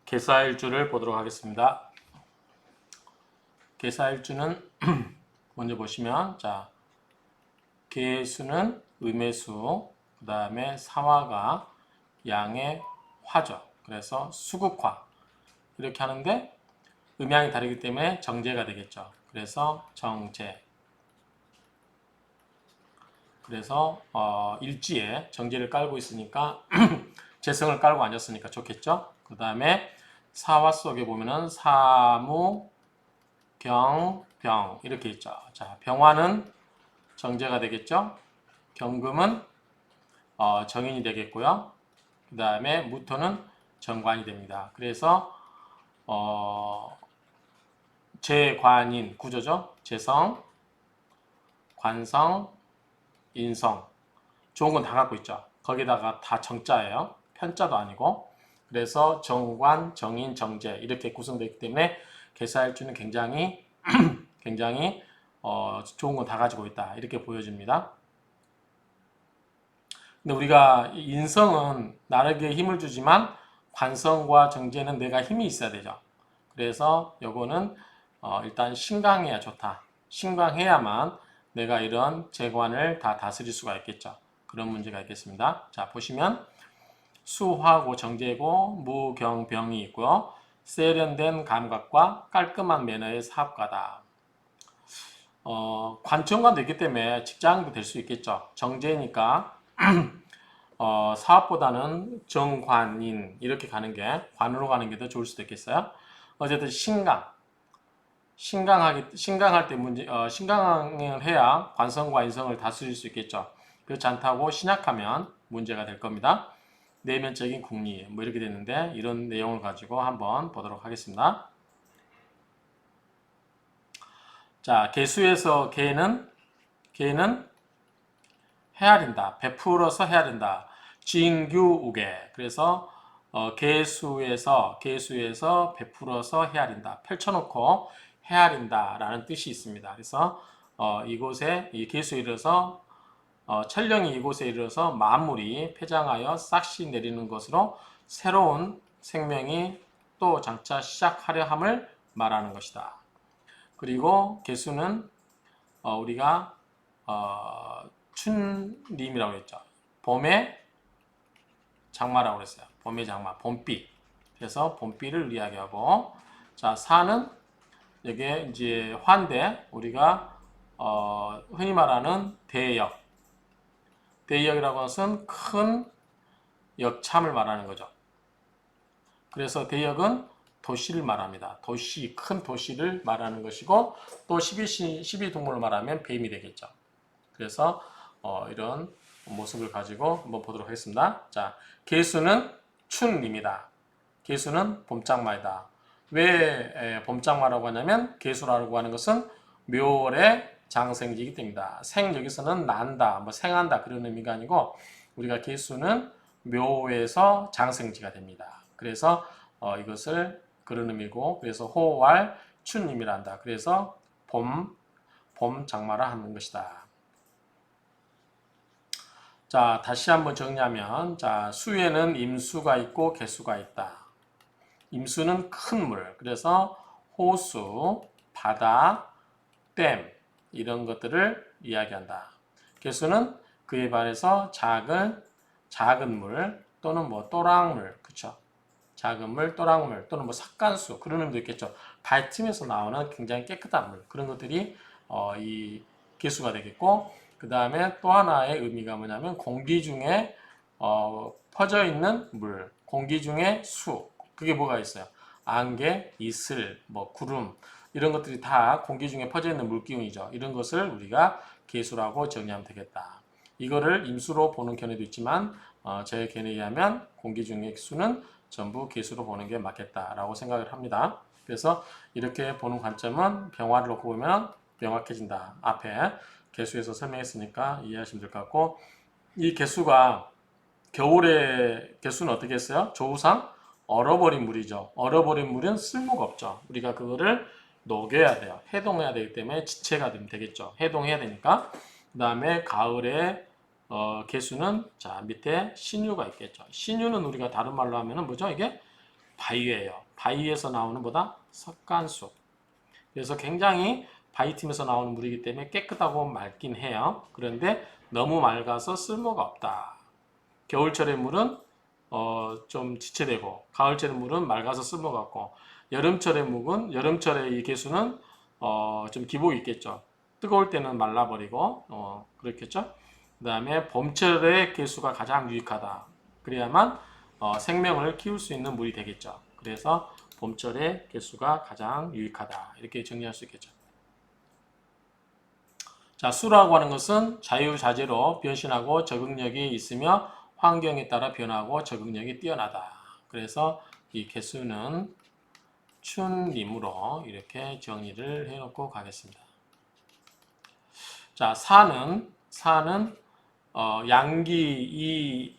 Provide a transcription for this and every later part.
개사일주를 보도록 하겠습니다. 개사일주는 먼저 보시면 자 개수는 음의 수, 그 다음에 사화가 양의 화죠. 그래서 수극화 이렇게 하는데 음양이 다르기 때문에 정제가 되겠죠. 그래서 정제. 그래서 일지에 정제를 깔고 있으니까 재성을 깔고 앉았으니까 좋겠죠. 그 다음에 사화 속에 보면은 사무, 경, 병 이렇게 있죠. 자, 병화는 정제가 되겠죠. 경금은 정인이 되겠고요. 그 다음에 무토는 정관이 됩니다. 그래서 재관인 구조죠. 재성, 관성, 인성 좋은 건 다 갖고 있죠. 거기다가 다 정자예요. 편자도 아니고. 그래서 정관, 정인, 정제 이렇게 구성되어 있기 때문에 개사일주는 굉장히 좋은 건 다 가지고 있다. 이렇게 보여집니다. 근데 우리가 인성은 나에게 힘을 주지만 관성과 정제는 내가 힘이 있어야 되죠. 그래서 요거는 일단 신강해야 좋다. 신강해야만 내가 이런 재관을 다 다스릴 수가 있겠죠. 그런 문제가 있겠습니다. 자, 보시면 수화고 정제고 무경병이 있고요. 세련된 감각과 깔끔한 매너의 사업가다. 관청관도 있기 때문에 직장도 될 수 있겠죠. 정제니까 사업보다는 정관인 이렇게 가는 게 관으로 가는 게 더 좋을 수도 있겠어요. 어쨌든 신강할 때 신강을 해야 관성과 인성을 다스릴 수 있겠죠. 그렇지 않다고 신약하면 문제가 될 겁니다. 내면적인 궁리 뭐 이렇게 됐는데 이런 내용을 가지고 한번 보도록 하겠습니다. 자, 개수에서 개는 헤아린다. 베풀어서 헤아린다. 진규우계. 그래서 개수에서 베풀어서 헤아린다. 펼쳐놓고 헤아린다라는 뜻이 있습니다. 그래서 이곳에 이 개수에 이르러서 천령이 이곳에 이르러서 만물이 폐장하여 싹시 내리는 것으로 새로운 생명이 또 장차 시작하려 함을 말하는 것이다. 그리고 개수는 우리가 춘림이라고 했죠. 봄의 장마라고 그랬어요. 봄의 장마, 봄비. 그래서 봄비를 이야기하고, 자, 사는 여기에 이제 환대, 우리가 흔히 말하는 대역. 대역이라고 하는 것은 큰 역참을 말하는 거죠. 그래서 대역은 도시를 말합니다. 도시, 큰 도시를 말하는 것이고, 또 12동물을 말하면 뱀이 되겠죠. 그래서 이런 모습을 가지고 한번 보도록 하겠습니다. 자, 개수는 춘입니다. 개수는 봄장마이다. 왜 봄장마라고 하냐면 개수라고 하는 것은 묘월의 장생지이기 때문이다. 생 여기서는 난다, 뭐 생한다 그런 의미가 아니고 우리가 개수는 묘에서 장생지가 됩니다. 그래서 이것을 그런 의미고 그래서 호월 춘임이라 한다. 그래서 봄장마라 하는 것이다. 자, 다시 한번 정리하면, 자, 수에는 임수가 있고 개수가 있다. 임수는 큰 물, 그래서 호수, 바다, 댐, 이런 것들을 이야기한다. 개수는 그에 반해서 작은 물, 또는 뭐 또랑물, 그쵸? 작은 물, 또랑물, 또는 뭐 삭간수, 그런 의미도 있겠죠. 발틈에서 나오는 굉장히 깨끗한 물, 그런 것들이 이 개수가 되겠고, 그 다음에 또 하나의 의미가 뭐냐면 공기 중에 퍼져 있는 물, 공기 중에 수, 그게 뭐가 있어요? 안개, 이슬, 뭐 구름 이런 것들이 다 공기 중에 퍼져 있는 물기운이죠. 이런 것을 우리가 개수라고 정의하면 되겠다. 이거를 임수로 보는 견해도 있지만 제 견해에 의하면 공기 중의 수는 전부 개수로 보는 게 맞겠다라고 생각을 합니다. 그래서 이렇게 보는 관점은 병화를 놓고 보면 명확해진다. 앞에 개수에서 설명했으니까 이해하시면 될 것 같고 이 개수가 겨울에 개수는 어떻게 했어요? 조우상 얼어버린 물이죠. 얼어버린 물은 쓸모가 없죠. 우리가 그거를 녹여야 돼요. 해동해야 되기 때문에 지체가 되면 되겠죠. 해동해야 되니까. 그 다음에 가을에 개수는 자 밑에 신유가 있겠죠. 신유는 우리가 다른 말로 하면은 뭐죠? 이게 바위예요. 바위에서 나오는 보다 석간수. 그래서 굉장히 바위틈에서 나오는 물이기 때문에 깨끗하고 맑긴 해요. 그런데 너무 맑아서 쓸모가 없다. 겨울철의 물은 좀 지체되고 가을철의 물은 맑아서 쓸모가 없고 여름철의 이 개수는 좀 기복이 있겠죠. 뜨거울 때는 말라버리고 그렇겠죠. 그 다음에 봄철의 개수가 가장 유익하다. 그래야만 생명을 키울 수 있는 물이 되겠죠. 그래서 봄철의 개수가 가장 유익하다. 이렇게 정리할 수 있겠죠. 자, 수라고 하는 것은 자유자재로 변신하고 적응력이 있으며 환경에 따라 변하고 적응력이 뛰어나다. 그래서 이 개수는 춘림으로 이렇게 정의를 해놓고 가겠습니다. 자, 사는 양기,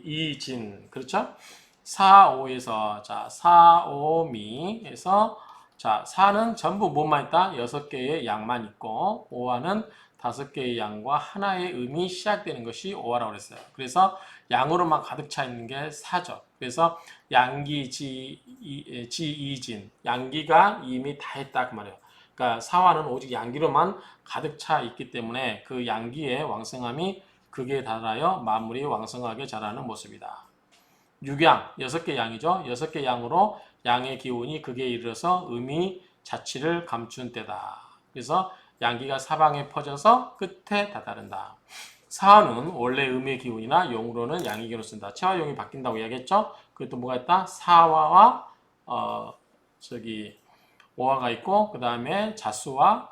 이진, 그렇죠? 사오에서 자, 사오미에서 자, 사는 전부 뭐만 있다? 6개의 양만 있고 오화는 5개의 양과 하나의 음이 시작되는 것이 오화라고 그랬어요. 그래서 양으로만 가득 차 있는 게 사죠. 그래서 양기, 이진, 양기가 이미 다 했다 그 말이에요. 그러니까 사화는 오직 양기로만 가득 차 있기 때문에 그 양기의 왕성함이 극에 달하여 만물이 왕성하게 자라는 모습이다. 육양, 6개 양이죠. 6개 양으로 양의 기운이 극에 이르러서 음이 자취를 감춘 때다. 그래서 양기가 사방에 퍼져서 끝에 다다른다. 사화는 원래 음의 기운이나 용으로는 양의 기운을 쓴다. 체와 용이 바뀐다고 이야기했죠. 그것도 뭐가 있다? 사화와 오화가 있고 그 다음에 자수와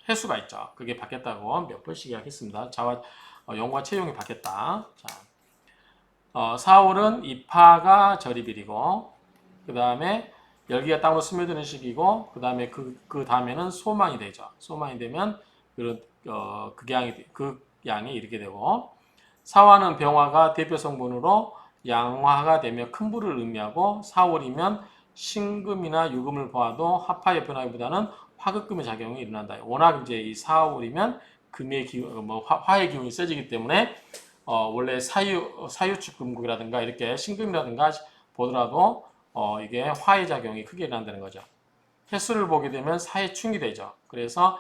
해수가 있죠. 그게 바뀌었다고 몇 번씩 이야기했습니다. 자와 용과 체용이 바뀌었다. 자, 사월은 입하가 절입일이고 그 다음에 열기가 땅으로 스며드는 시기고 그 다음에 그 다음에는 소망이 되죠. 소망이 되면 그런 극양이 이르게 되고 사화는 병화가 대표 성분으로 양화가 되며 큰 불을 의미하고 사월이면 신금이나 유금을 보아도 합화의 변화보다는 화극금의 작용이 일어난다. 워낙 이제 이 사월이면 금의 기운, 화의 기운이 세지기 때문에 원래 사유축 금국이라든가 이렇게 신금이라든가 보더라도 이게 화의 작용이 크게 일어난다는 거죠. 해수를 보게 되면 사해충이 되죠. 그래서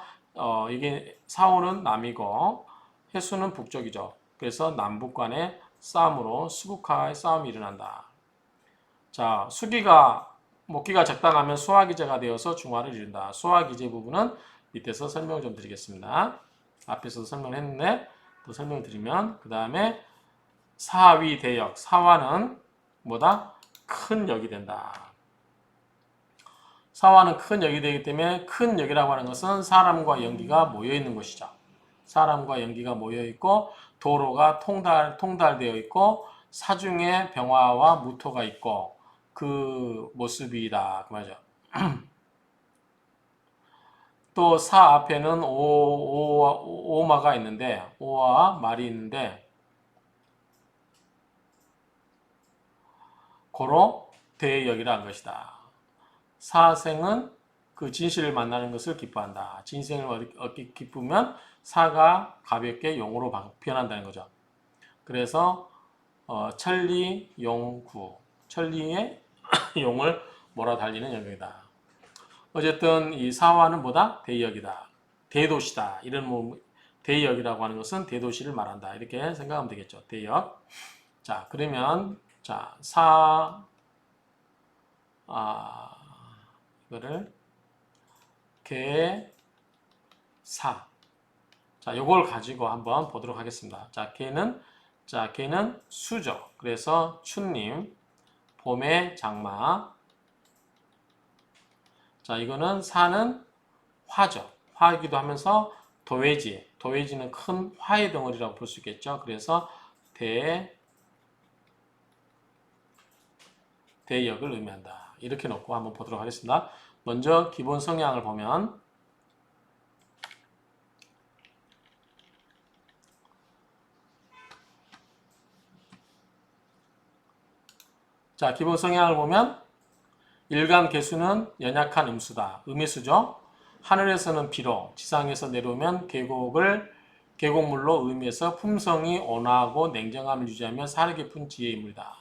이게 사호는 남이고 해수는 북쪽이죠. 그래서 남북 간의 싸움으로 수국화의 싸움이 일어난다. 자, 목기가 적당하면 소화기제가 되어서 중화를 이룬다. 소화기제 부분은 밑에서 설명을 좀 드리겠습니다. 앞에서도 설명을 했는데 또 설명을 드리면 그 다음에 사위대역, 사화는 뭐다? 큰 역이 된다. 사화는 큰 역이 되기 때문에 큰 역이라고 하는 것은 사람과 연기가 모여 있는 곳이죠. 사람과 연기가 모여 있고 도로가 통달되어 있고 사중에 병화와 무토가 있고 그 모습이다 그 말이죠. 또 사 앞에는 오마가 있는데 오와 말이 있는데 고로 대역이라는 것이다. 사생은 그 진실을 만나는 것을 기뻐한다. 진실을 얻기 기쁘면 사가 가볍게 용으로 변한다는 거죠. 그래서 천리 용구, 천리의 용을 몰아달리는 영역이다. 어쨌든 이 사화는 뭐다? 대역이다. 대도시다. 이런 대역이라고 하는 것은 대도시를 말한다. 이렇게 생각하면 되겠죠. 대역. 자, 그러면 자, 이거를 사. 자, 요걸 가지고 한번 보도록 하겠습니다. 자, 개는 수죠. 그래서 춘님, 봄의 장마. 자, 이거는 사는 화죠. 화이기도 하면서 도회지는 큰 화의 덩어리라고 볼 수 있겠죠. 그래서 대역을 의미한다. 이렇게 놓고 한번 보도록 하겠습니다. 먼저 기본 성향을 보면 자, 기본 성향을 보면 일간 개수는 연약한 음수다. 음의수죠. 하늘에서는 비로, 지상에서 내려오면 계곡물로 의미해서 품성이 온화하고 냉정함을 유지하며 살이 깊은 지혜의 인물이다.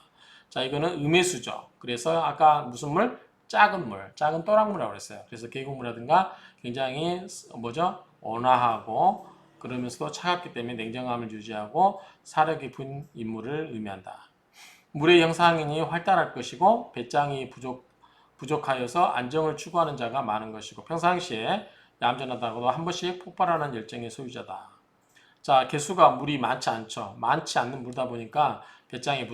자, 이거는 음해수죠. 그래서 아까 무슨 물? 작은 물, 작은 또랑물이라고 그랬어요. 그래서 계곡물이라든가 굉장히 뭐죠? 온화하고 그러면서도 차갑기 때문에 냉정함을 유지하고 사려 깊은 인물을 의미한다. 물의 영상인이 활달할 것이고 배짱이 부족하여서 안정을 추구하는 자가 많은 것이고 평상시에 얌전하다고도 한 번씩 폭발하는 열정의 소유자다. 자, 개수가 물이 많지 않죠. 많지 않는 물이다 보니까 배짱이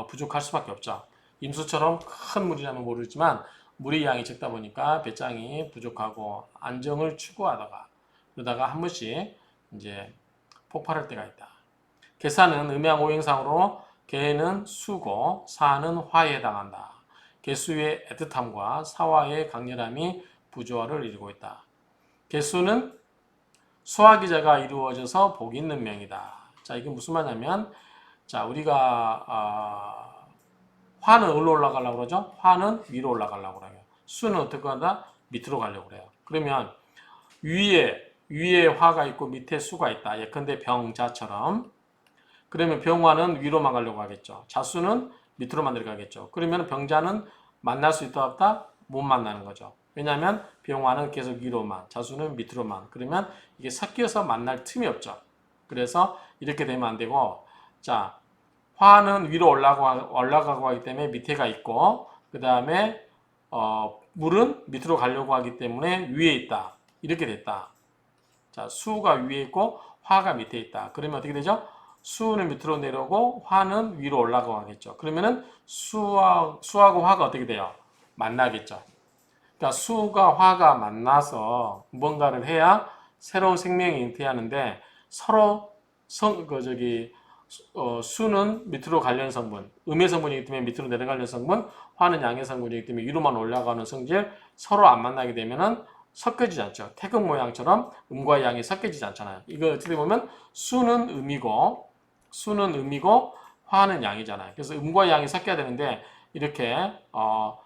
부족할 수밖에 없죠. 임수처럼 큰 물이라면 모르지만 물의 양이 적다 보니까 배짱이 부족하고 안정을 추구하다가 그러다가 한 번씩 이제 폭발할 때가 있다. 개사는 음양 오행상으로 개는 수고 사는 화에 해당한다. 개수의 애틋함과 사화의 강렬함이 부조화를 이루고 있다. 개수는 수화기제가 이루어져서 복 있는 명이다. 자, 이게 무슨 말이냐면, 자, 우리가 화는 어디로 올라가려고 그러죠? 화는 위로 올라가려고 그래요. 수는 어떻게 한다? 밑으로 가려고 그래요. 그러면 위에 화가 있고 밑에 수가 있다. 예컨대 병자처럼. 그러면 병화는 위로만 가려고 하겠죠. 자수는 밑으로만 내려가겠죠. 그러면 병자는 만날 수 있다 없다? 못 만나는 거죠. 왜냐하면 병화는 계속 위로만, 자수는 밑으로만. 그러면 이게 섞여서 만날 틈이 없죠. 그래서 이렇게 되면 안 되고, 자, 화는 위로 올라가고 하기 때문에 밑에가 있고, 그 다음에 물은 밑으로 가려고 하기 때문에 위에 있다. 이렇게 됐다. 자, 수가 위에 있고 화가 밑에 있다. 그러면 어떻게 되죠? 수는 밑으로 내려오고 화는 위로 올라가고 하겠죠. 그러면은 수하고 화가 어떻게 돼요? 만나겠죠. 그러니까 수가 화가 만나서 뭔가를 해야 새로운 생명이 잉태하는데 서로 수는 밑으로 가려는 성분, 음의 성분이기 때문에 밑으로 내려가려는 성분, 화는 양의 성분이기 때문에 위로만 올라가는 성질 서로 안 만나게 되면은 섞여지지 않죠. 태극 모양처럼 음과 양이 섞여지지 않잖아요. 이거 어떻게 보면 수는 음이고 화는 양이잖아요. 그래서 음과 양이 섞여야 되는데 이렇게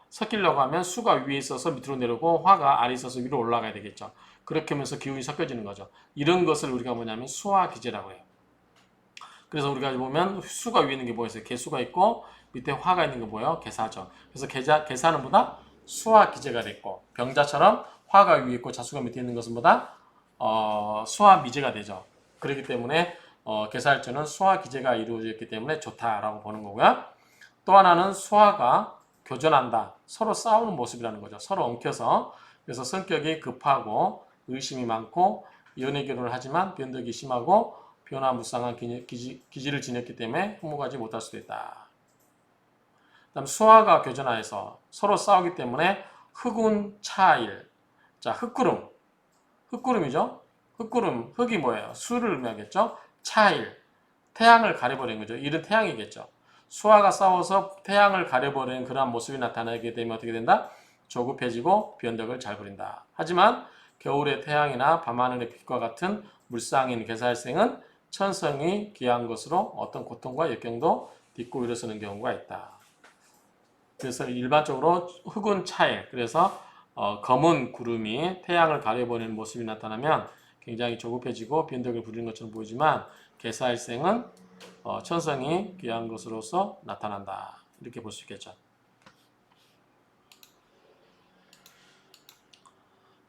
섞이려고 하면 수가 위에 있어서 밑으로 내려오고 화가 아래에 있어서 위로 올라가야 되겠죠. 그렇게 하면서 기운이 섞여지는 거죠. 이런 것을 우리가 뭐냐면 수화기제라고 해요. 그래서 우리가 보면 수가 위에 있는 게 뭐였어요? 개수가 있고 밑에 화가 있는 게 뭐예요? 개사죠. 그래서 개사는 뭐다? 수화기제가 됐고 병자처럼 화가 위에 있고 자수가 밑에 있는 것은 뭐다? 수화미제가 되죠. 그렇기 때문에 개사일주는 수화기제가 이루어졌기 때문에 좋다라고 보는 거고요. 또 하나는 수화가 교전한다. 서로 싸우는 모습이라는 거죠. 서로 엉켜서. 그래서 성격이 급하고 의심이 많고 연애 결혼을 하지만 변덕이 심하고 변화무쌍한 기질을 지녔기 때문에 흠모가지 못할 수도 있다. 다음 수화가 교전하여서 서로 싸우기 때문에 흑운 차일. 자, 흑구름이죠. 흑이 뭐예요? 수를 의미하겠죠. 차일, 태양을 가려버린 거죠. 일은 태양이겠죠. 수화가 싸워서 태양을 가려버리는 그러한 모습이 나타나게 되면 어떻게 된다? 조급해지고 변덕을 잘 부린다. 하지만 겨울의 태양이나 밤하늘의 빛과 같은 물상인 개살생은 천성이 귀한 것으로 어떤 고통과 역경도 딛고 일어서는 경우가 있다. 그래서 일반적으로 흑운 차일, 그래서 검은 구름이 태양을 가려버리는 모습이 나타나면 굉장히 조급해지고 변덕을 부리는 것처럼 보이지만 개사일생은 천성이 귀한 것으로서 나타난다. 이렇게 볼 수 있겠죠.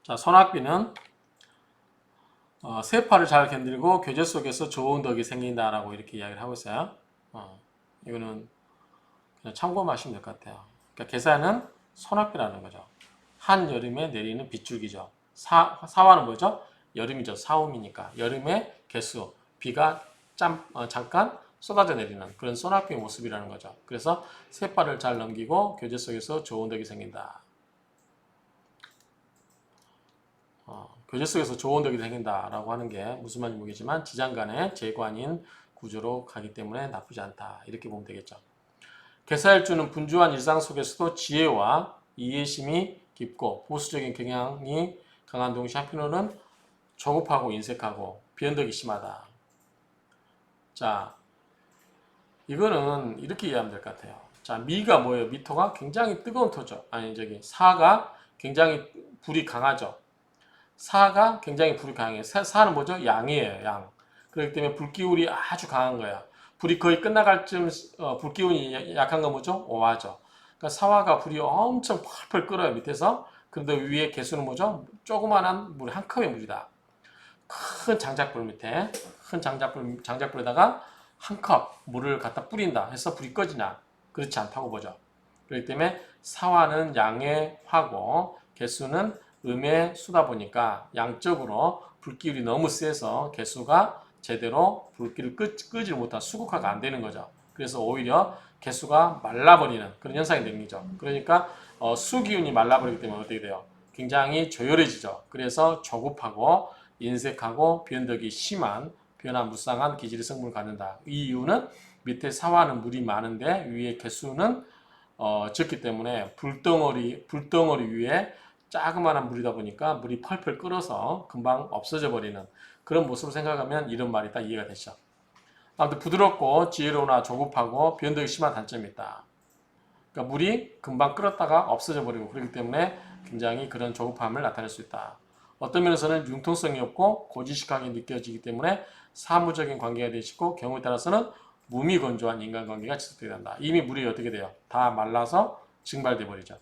자, 손학비는 세파를 잘 견디고 교제 속에서 좋은 덕이 생긴다라고 이렇게 이야기를 하고 있어요. 이거는 그냥 참고하시면 될 것 같아요. 그러니까 개사는 손학비라는 거죠. 한여름에 내리는 빗줄기죠. 사화는 뭐죠? 여름이죠. 사움이니까. 여름에 개수, 비가 잠깐 쏟아져 내리는 그런 소나비의 모습이라는 거죠. 그래서 세파를 잘 넘기고 교제 속에서 좋은 덕이 생긴다. 교제 속에서 좋은 덕이 생긴다라고 하는 게 무슨 말인지 모르겠지만 지장간의 재관인 구조로 가기 때문에 나쁘지 않다. 이렇게 보면 되겠죠. 개사일주는 분주한 일상 속에서도 지혜와 이해심이 깊고 보수적인 경향이 강한 동시에 한편으로는 조급하고 인색하고 변덕이 심하다. 자, 이거는 이렇게 이해하면 될 것 같아요. 자, 미가 뭐예요? 미토가 굉장히 뜨거운 토죠. 사가 굉장히 불이 강하죠. 사가 굉장히 불이 강해요. 사는 뭐죠? 양이에요, 양. 그렇기 때문에 불기울이 아주 강한 거야. 불이 거의 끝나갈 쯤 불 기운이 약한 건 뭐죠? 오화죠. 그러니까 사화가 불이 엄청 펄펄 끓어요 밑에서. 그런데 위에 개수는 뭐죠? 조그만한 물 한 컵의 물이다. 큰 장작불 밑에 큰 장작불에다가 한 컵 물을 갖다 뿌린다 해서 불이 꺼지냐? 그렇지 않다고 보죠. 그렇기 때문에 사화는 양의 화고 개수는 음의 수다 보니까 양적으로 불기울이 너무 세서 개수가 제대로 불길을 끄지 못한 수국화가 안 되는 거죠. 그래서 오히려 개수가 말라버리는 그런 현상이 생기죠. 그러니까 수기운이 말라버리기 때문에 어떻게 돼요? 굉장히 조열해지죠. 그래서 조급하고 인색하고 변덕이 심한 변화무쌍한 기질의 성분을 갖는다. 이 이유는 밑에 사화는 물이 많은데 위에 개수는 적기 때문에 불덩어리 위에 자그마한 물이다 보니까 물이 펄펄 끓어서 금방 없어져 버리는 그런 모습을 생각하면 이런 말이 딱 이해가 되죠. 아무튼 부드럽고 지혜로우나 조급하고 변덕이 심한 단점이 있다. 그러니까 물이 금방 끓었다가 없어져 버리고 그렇기 때문에 굉장히 그런 조급함을 나타낼 수 있다. 어떤 면에서는 융통성이 없고 고지식하게 느껴지기 때문에 사무적인 관계가 되시고 경우에 따라서는 무미건조한 인간관계가 지속되게 된다. 이미 물이 어떻게 돼요? 다 말라서 증발돼 버리죠.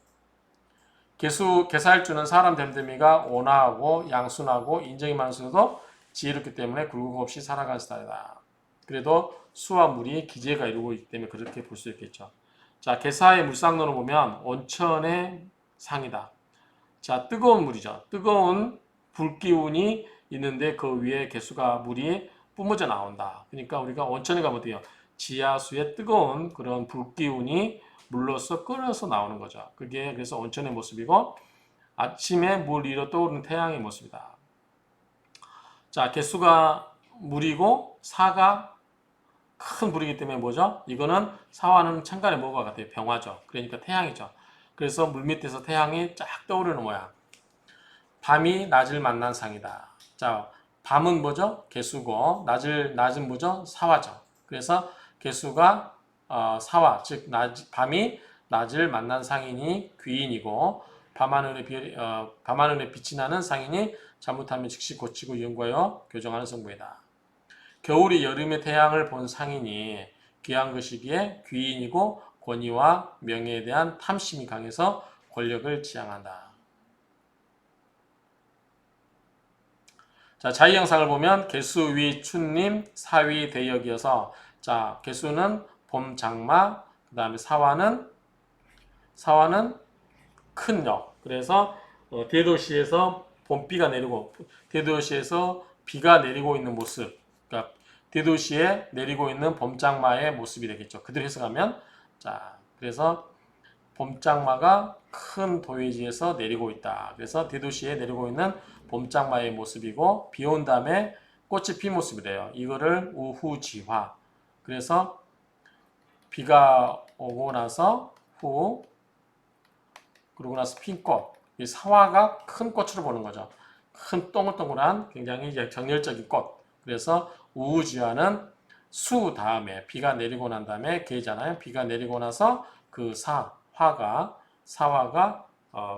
개사일주는 사람 됨됨이가 온화하고 양순하고 인정이 많으면서도 지혜롭기 때문에 굴곡 없이 살아가는 스타일이다. 그래도 수와 물이 기재가 이루고 있기 때문에 그렇게 볼 수 있겠죠. 자, 개사의 물상론을 보면 온천의 상이다. 자, 뜨거운 물이죠. 뜨거운 불기운이 있는데 그 위에 개수가 물이 뿜어져 나온다. 그러니까 우리가 온천에 가면 어때요? 지하수의 뜨거운 그런 불기운이 물로서 끓어서 나오는 거죠. 그게 그래서 온천의 모습이고 아침에 물 위로 떠오르는 태양의 모습이다. 자, 개수가 물이고 사가 큰 불이기 때문에 뭐죠? 이거는 사화는 천간의 뭐가 같아요? 병화죠. 그러니까 태양이죠. 그래서 물 밑에서 태양이 쫙 떠오르는 모양. 밤이 낮을 만난 상이다. 자, 밤은 뭐죠? 개수고 낮은 뭐죠? 사화죠. 그래서 개수가 사화, 즉 밤이 낮을 만난 상이니 귀인이고 밤하늘에 빛이 나는 상이니 잘못하면 즉시 고치고 연구하여 교정하는 성부이다. 겨울이 여름의 태양을 본 상이니 귀한 것이기에 귀인이고 권위와 명예에 대한 탐심이 강해서 권력을 지향한다. 자, 자의형상을 보면 개수 위 춘님, 사위 대역이어서 자, 개수는 봄 장마, 그 다음에 사화는 큰 역. 그래서 대도시에서 봄비가 내리고 대도시에서 비가 내리고 있는 모습. 그러니까 대도시에 내리고 있는 봄장마의 모습이 되겠죠. 그대로 해석하면 자, 그래서 봄장마가 큰 도회지에서 내리고 있다. 그래서 대도시에 내리고 있는 봄장마의 모습이고 비 온 다음에 꽃이 핀 모습이래요. 이거를 우후지화. 그래서 비가 오고 나서 그러고 나서 핀 꽃. 이 사화가 큰 꽃으로 보는 거죠. 큰 동글동글한 굉장히 이제 정열적인 꽃. 그래서 우후지화는 수 다음에 비가 내리고 난 다음에 개잖아요. 비가 내리고 나서 그 사화가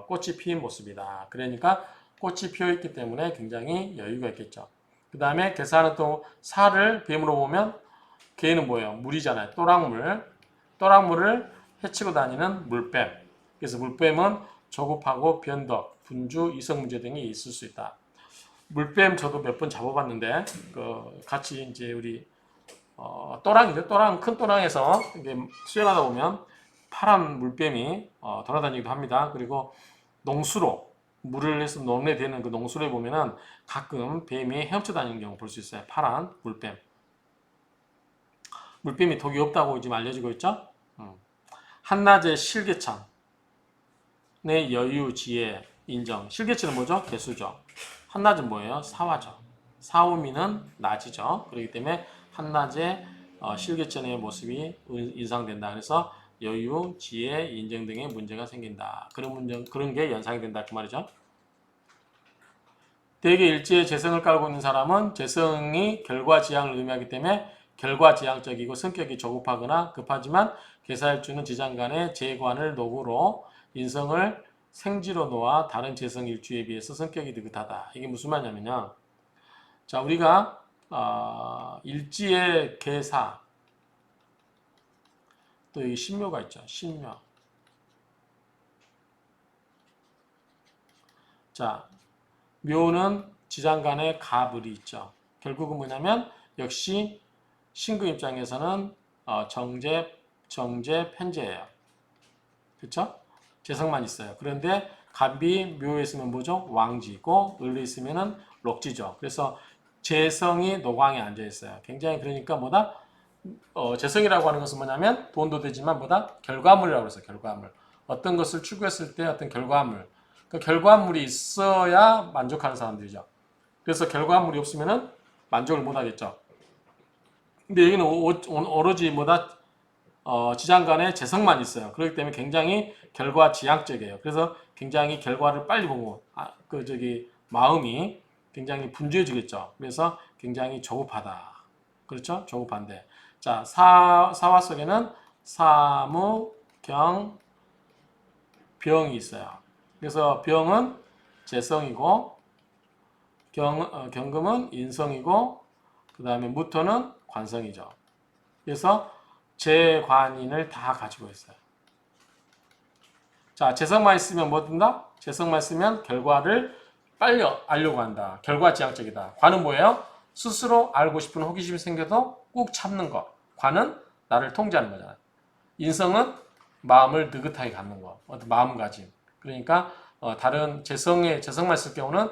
꽃이 피는 모습이다. 그러니까 꽃이 피어 있기 때문에 굉장히 여유가 있겠죠. 그 다음에 개사는 또 사를 뱀으로 보면 개는 뭐예요? 물이잖아요. 또랑물을 헤치고 다니는 물뱀. 그래서 물뱀은 조급하고 변덕, 분주, 이성 문제 등이 있을 수 있다. 물뱀 저도 몇 번 잡아봤는데 같이 이제 우리 또랑이죠. 큰 또랑에서 수영하다 보면 파란 물뱀이 돌아다니기도 합니다. 그리고 농수로 물을 해서 논에되는 그 농수로에 보면은 가끔 뱀이 헤엄쳐 다니는 경우 볼 수 있어요. 파란 물뱀. 물뱀이 독이 없다고 지금 알려지고 있죠. 한낮의 실개천의 여유, 지혜, 인정. 실개천은 뭐죠? 개수죠. 한낮은 뭐예요? 사화죠. 사오미는 낮이죠. 그렇기 때문에 한낮에 실개천의 모습이 인상된다. 그래서 여유, 지혜, 인정 등의 문제가 생긴다. 그런 게 연상이 된다. 그 말이죠. 대개 일지에 재성을 깔고 있는 사람은 재성이 결과지향을 의미하기 때문에 결과지향적이고 성격이 조급하거나 급하지만 개사일주는 지장간의 재관을 도구로 인성을 생지로 놓아 다른 재성 일주에 비해서 성격이 느긋하다. 이게 무슨 말이냐면요. 자, 우리가 일지의 개사, 또 여기 신묘가 있죠. 신묘. 자, 묘는 지장간에 가불이 있죠. 결국은 뭐냐면 역시 신금 입장에서는 정제, 편제예요. 그렇죠? 재성만 있어요. 그런데 갑이 묘에 있으면 뭐죠? 왕지고 을에 있으면은 록지죠. 그래서 재성이 노광에 앉아 있어요. 굉장히 그러니까 뭐다? 재성이라고 하는 것은 뭐냐면 돈도 되지만 뭐다? 결과물이라고 그랬어요. 결과물. 어떤 것을 추구했을 때 어떤 결과물. 그 결과물이 있어야 만족하는 사람들이죠. 그래서 결과물이 없으면은 만족을 못 하겠죠. 근데 여기는 오로지 뭐다? 지장간에 재성만 있어요. 그렇기 때문에 굉장히 결과 지향적이에요. 그래서 굉장히 결과를 빨리 보고, 마음이 굉장히 분주해지겠죠. 그래서 굉장히 조급하다. 그렇죠? 조급한데. 자, 사화 속에는 사무, 경, 병이 있어요. 그래서 병은 재성이고, 경금은 인성이고, 그 다음에 무토는 관성이죠. 그래서 재관인을 다 가지고 있어요. 자, 재성만 있으면 뭐 든다? 재성만 있으면 결과를 빨리 알려고 한다. 결과지향적이다. 관은 뭐예요? 스스로 알고 싶은 호기심이 생겨도 꾹 참는 것. 관은 나를 통제하는 거잖아요. 인성은 마음을 느긋하게 갖는 것. 어떤 마음가짐. 그러니까 다른 재성만 있을 경우는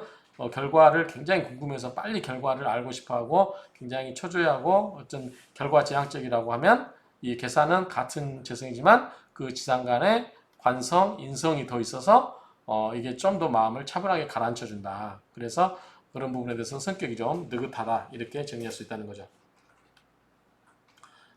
결과를 굉장히 궁금해서 빨리 결과를 알고 싶어하고 굉장히 초조해하고 어떤 결과지향적이라고 하면 이 계산은 같은 재성이지만 그 지상 간에 관성, 인성이 더 있어서 이게 좀 더 마음을 차분하게 가라앉혀 준다. 그래서 그런 부분에 대해서는 성격이 좀 느긋하다. 이렇게 정리할 수 있다는 거죠.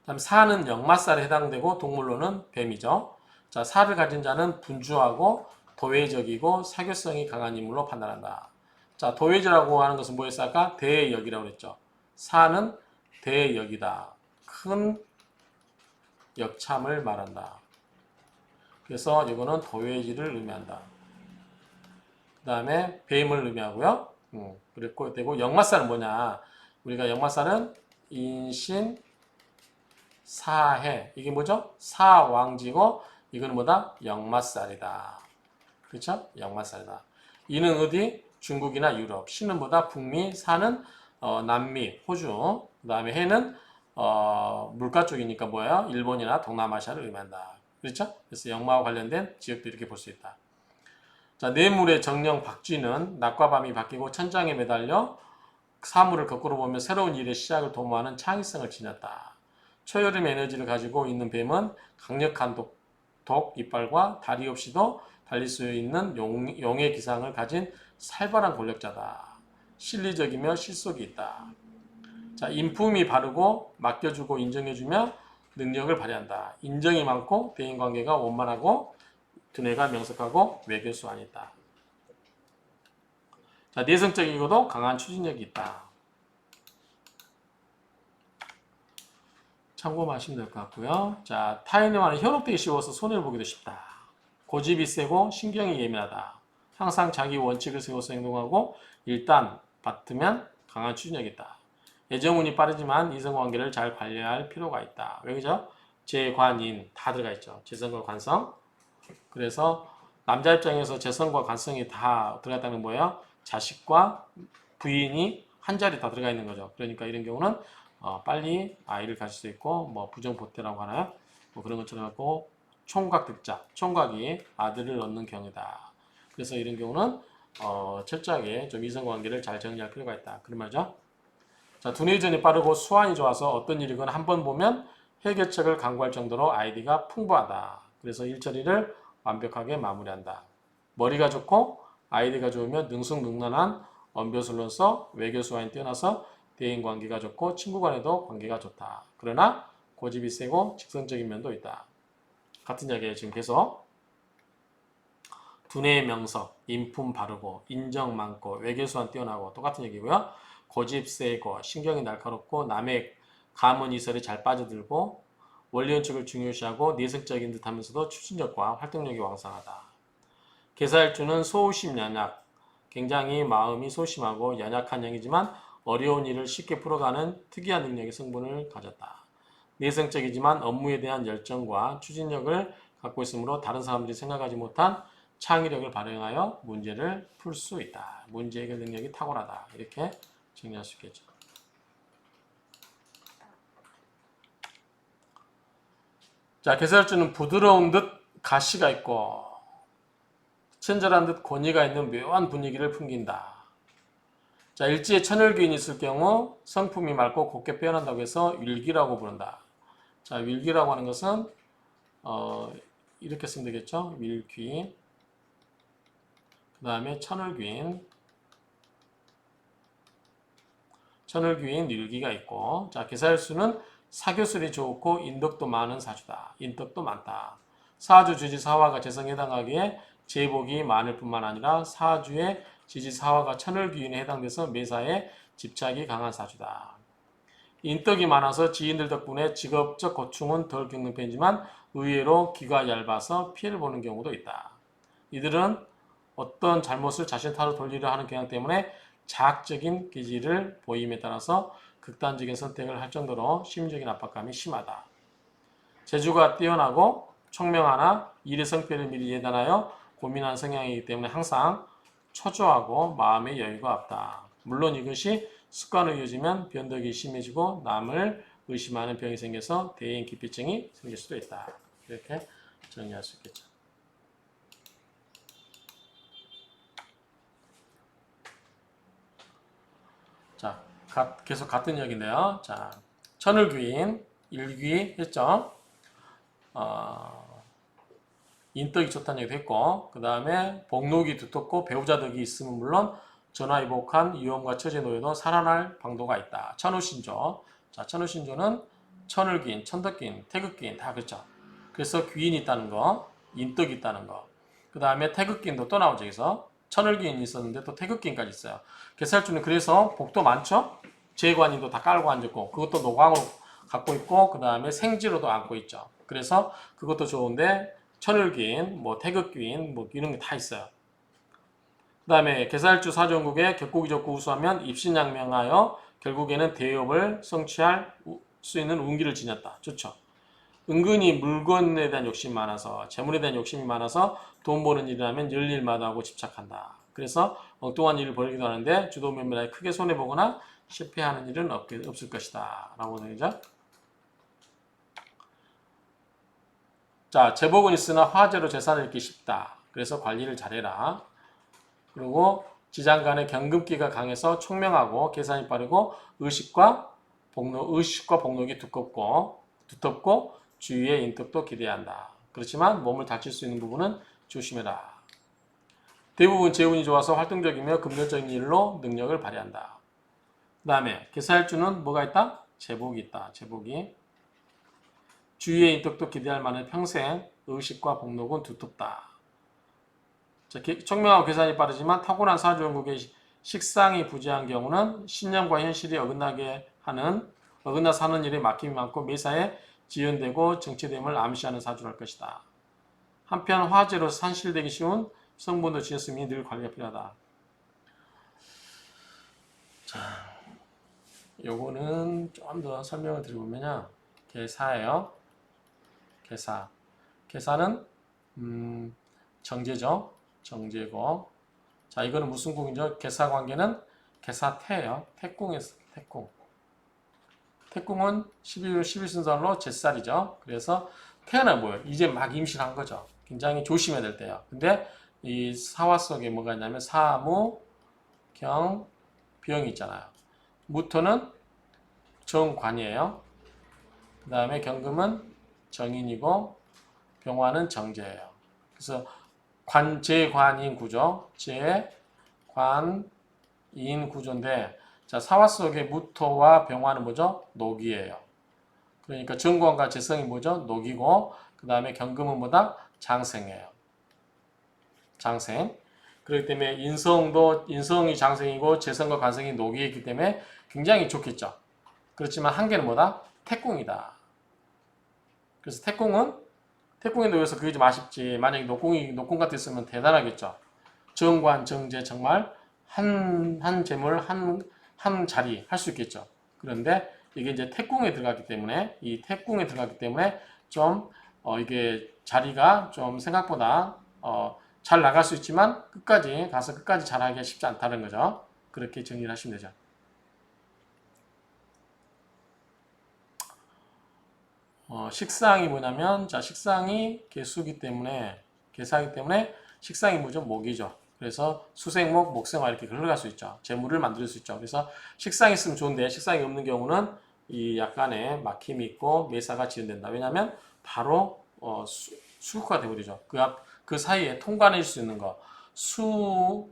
다음 사는 역마살에 해당되고 동물로는 뱀이죠. 자, 사를 가진 자는 분주하고 도회적이고 사교성이 강한 인물로 판단한다. 자, 도회적이라고 하는 것은 뭐였어? 아까 대역이라고 그랬죠. 사는 대역이다. 큰 역참을 말한다. 그래서 이거는 도회지를 의미한다. 그 다음에 뱀을 의미하고요. 그리고 되고 역마살은 뭐냐? 우리가 역마살은 인신, 사해. 이게 뭐죠? 사왕지고 이거는 뭐다? 역마살이다. 그렇죠? 역마살이다. 이는 어디? 중국이나 유럽. 신은 뭐다? 북미, 사는 남미, 호주. 그 다음에 해는 물가 쪽이니까 뭐예요? 일본이나 동남아시아를 의미한다. 그렇죠? 그래서 역마와 관련된 지역도 이렇게 볼 수 있다. 자, 뇌물의 정령 박쥐는 낮과 밤이 바뀌고 천장에 매달려 사물을 거꾸로 보며 새로운 일의 시작을 도모하는 창의성을 지녔다. 초여름의 에너지를 가지고 있는 뱀은 강력한 독 이빨과 다리 없이도 달릴 수 있는 용의 기상을 가진 살벌한 권력자다. 실리적이며 실속이 있다. 자, 인품이 바르고 맡겨주고 인정해주며 능력을 발휘한다. 인정이 많고 대인관계가 원만하고 두뇌가 명석하고 외교수완이 있다. 자, 내성적이고도 강한 추진력이 있다. 참고하시면 될 것 같고요. 자, 타인과는 현혹되기 쉬워서 손해를 보기도 쉽다. 고집이 세고 신경이 예민하다. 항상 자기 원칙을 세워서 행동하고 일단 받으면 강한 추진력이 있다. 애정운이 빠르지만 이성관계를 잘 관리할 필요가 있다. 왜 그죠? 재관인 다 들어가 있죠. 재성과 관성. 그래서 남자 입장에서 재성과 관성이 다 들어갔다는 뭐예요? 자식과 부인이 한 자리 다 들어가 있는 거죠. 그러니까 이런 경우는 빨리 아이를 가질 수 있고 뭐 부정보태라고 하나요? 뭐 그런 것처럼 하고 총각 득자, 총각이 아들을 얻는 경우다. 그래서 이런 경우는 철저하게 좀 이성관계를 잘 정리할 필요가 있다. 그런 말이죠. 자, 두뇌전이 빠르고 수완이 좋아서 어떤 일이건 한 번 보면 해결책을 강구할 정도로 아이디가 풍부하다. 그래서 일처리를 완벽하게 마무리한다. 머리가 좋고 아이디가 좋으면 능숙능란한 언변술로서 외교수완이 뛰어나서 대인관계가 좋고 친구 간에도 관계가 좋다. 그러나 고집이 세고 직선적인 면도 있다. 같은 이야기예요. 지금 계속 두뇌의 명석, 인품 바르고 인정 많고 외교수완 뛰어나고 똑같은 얘기고요. 고집 세고 신경이 날카롭고 남의 감언 이설에 잘 빠져들고 원리원칙을 중요시하고 내성적인 듯하면서도 추진력과 활동력이 왕성하다. 개사일주는 소심 연약, 굉장히 마음이 소심하고 연약한 영이지만 어려운 일을 쉽게 풀어가는 특이한 능력의 성분을 가졌다. 내성적이지만 업무에 대한 열정과 추진력을 갖고 있으므로 다른 사람들이 생각하지 못한 창의력을 발휘하여 문제를 풀 수 있다. 문제 해결 능력이 탁월하다. 이렇게 정리할 수 있겠죠. 자, 개살주는 부드러운 듯 가시가 있고 친절한 듯 권위가 있는 묘한 분위기를 풍긴다. 자, 일지에 천을귀인이 있을 경우 성품이 맑고 곱게 표현한다고 해서 윌기라고 부른다. 자, 윌기라고 하는 것은 이렇게 쓰면 되겠죠. 윌귀, 그 다음에 천을귀인, 윌기가 있고, 자, 개살수는 사교술이 좋고 인덕도 많은 사주다. 인덕도 많다. 사주 주지 사화가 재성에 해당하기에 제복이 많을 뿐만 아니라 사주의 지지 사화가 천을귀인에 해당돼서 매사에 집착이 강한 사주다. 인덕이 많아서 지인들 덕분에 직업적 고충은 덜 겪는 편이지만 의외로 귀가 얇아서 피해를 보는 경우도 있다. 이들은 어떤 잘못을 자신 탓으로 돌리려 하는 경향 때문에 자학적인 기질을 보임에 따라서 극단적인 선택을 할 정도로 심리적인 압박감이 심하다. 재주가 뛰어나고 총명하나 일의 성패를 미리 예단하여 고민하는 성향이기 때문에 항상 초조하고 마음의 여유가 없다. 물론 이것이 습관으로 이어지면 변덕이 심해지고 남을 의심하는 병이 생겨서 대인 기피증이 생길 수도 있다. 이렇게 정리할 수 있겠죠. 자, 계속 같은 이야기인데요. 자, 천을귀인, 일귀 했죠. 인덕이 좋다는 얘기도 했고, 그 다음에 복록이 두텁고 배우자 덕이 있으면 물론 전화위복한 위험과 처지에 놓여도 살아날 방도가 있다. 천우신조. 자, 천우신조는 천을귀인, 천덕귀인, 태극귀인 다 그렇죠. 그래서 귀인이 있다는 거, 인덕이 있다는 거. 그 다음에 태극귀인도 또 나오죠. 여기서 천을귀인이 있었는데 또 태극귀인까지 있어요. 개살주는 그래서 복도 많죠. 재관인도 다 깔고 앉았고 그것도 노광으로 갖고 있고 그 다음에 생지로도 안고 있죠. 그래서 그것도 좋은데 천을귀인, 뭐 태극귀인, 뭐 이런 게 다 있어요. 그 다음에 개살주 사정국에 격국이 좋고 우수하면 입신양명하여 결국에는 대업을 성취할 수 있는 운기를 지녔다. 좋죠. 은근히 물건에 대한 욕심이 많아서 재물에 대한 욕심이 많아서 돈 버는 일이라면 열일마다 하고 집착한다. 그래서 엉뚱한 일을 벌이기도 하는데 주도 면밀하게 크게 손해보거나 실패하는 일은 없을 것이다. 라고 되죠. 자, 제복은 있으나 화재로 재산을 잃기 쉽다. 그래서 관리를 잘해라. 그리고 지장간의 경금기가 강해서 총명하고 계산이 빠르고 의식과 복록이 두텁고 주위의 인덕도 기대한다. 그렇지만 몸을 다칠 수 있는 부분은 조심해라. 대부분 재운이 좋아서 활동적이며 금전적인 일로 능력을 발휘한다. 그 다음에 개살주는 뭐가 있다? 제복이 있다. 제복이. 주위의 인덕도 기대할 만한 평생 의식과 복록은 두텁다. 자, 총명하고 계산이 빠르지만 타고난 사주원국의 식상이 부재한 경우는 신념과 현실이 어긋나 사는 일에 막힘이 많고 매사에 지연되고 정체됨을 암시하는 사주랄 것이다. 한편 화재로 산실되기 쉬운 성분도 지었으니 늘 관리가 필요하다. 자, 요거는 좀 더 설명을 드리면요. 개사예요. 개사는 정제죠. 정제고. 자, 이거는 무슨 궁이죠? 개사 관계는 개사태예요. 태궁에서 태궁. 태궁은 12월 11순살로 제살이죠. 그래서 태어나 뭐예요? 이제 막 임신한 거죠. 굉장히 조심해야 될 때요. 근데 이 사화 속에 뭐가 있냐면 사무, 경, 병이 있잖아요. 무토는 정관이에요. 그 다음에 경금은 정인이고 병화는 정제예요. 그래서 제관인 구조, 제관인 구조인데 자, 사화 속의 무토와 병화는 뭐죠? 녹이에요. 그러니까 정관과 재성이 뭐죠? 녹이고 그 다음에 경금은 뭐다? 장생이에요. 장생. 그렇기 때문에 인성이 장생이고 재성과 관성이 녹이기 때문에 굉장히 좋겠죠. 그렇지만 한계는 뭐다? 태궁이다. 그래서 태궁에 놓여서 그게 좀 아쉽지. 만약에 녹궁 같았으면 대단하겠죠. 정관, 정제 정말 한 재물 한 자리 할 수 있겠죠. 그런데 이게 이제 태궁에 들어갔기 때문에 이 태궁에 들어갔기 때문에 좀 이게 자리가 좀 생각보다 잘 나갈 수 있지만 끝까지 가서 끝까지 잘하기가 쉽지 않다는 거죠. 그렇게 정리를 하시면 되죠. 식상이 뭐냐면 자 식상이 개수기 때문에 개사이기 때문에 식상이 뭐죠? 목이죠. 그래서 수생목, 목생화 이렇게 흘러갈 수 있죠. 재물을 만들 수 있죠. 그래서 식상이 있으면 좋은데 식상이 없는 경우는 이 약간의 막힘이 있고 매사가 지연된다. 왜냐하면 바로 수국화가 되버리죠. 그 사이에 통과낼 수 있는 거 수와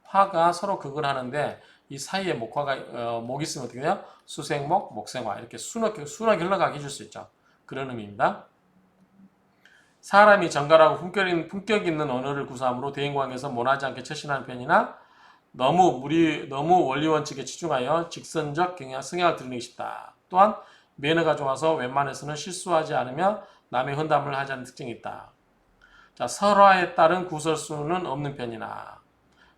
화가 서로 극을 하는데 이 사이에 목이 있으면 어떻게 돼요? 수생목, 목생화 이렇게 순하게 흘러가게 해줄 수 있죠. 그런 의미입니다. 사람이 정갈하고 품격 있는 언어를 구사함으로 대인관계에서 모나지 않게 처신하는 편이나 너무 원리 원칙에 치중하여 직선적 성향을 드러내기 쉽다. 또한 매너가 좋아서 웬만해서는 실수하지 않으며 남의 헌담을 하지 않는 특징이 있다. 자, 설화에 따른 구설수는 없는 편이나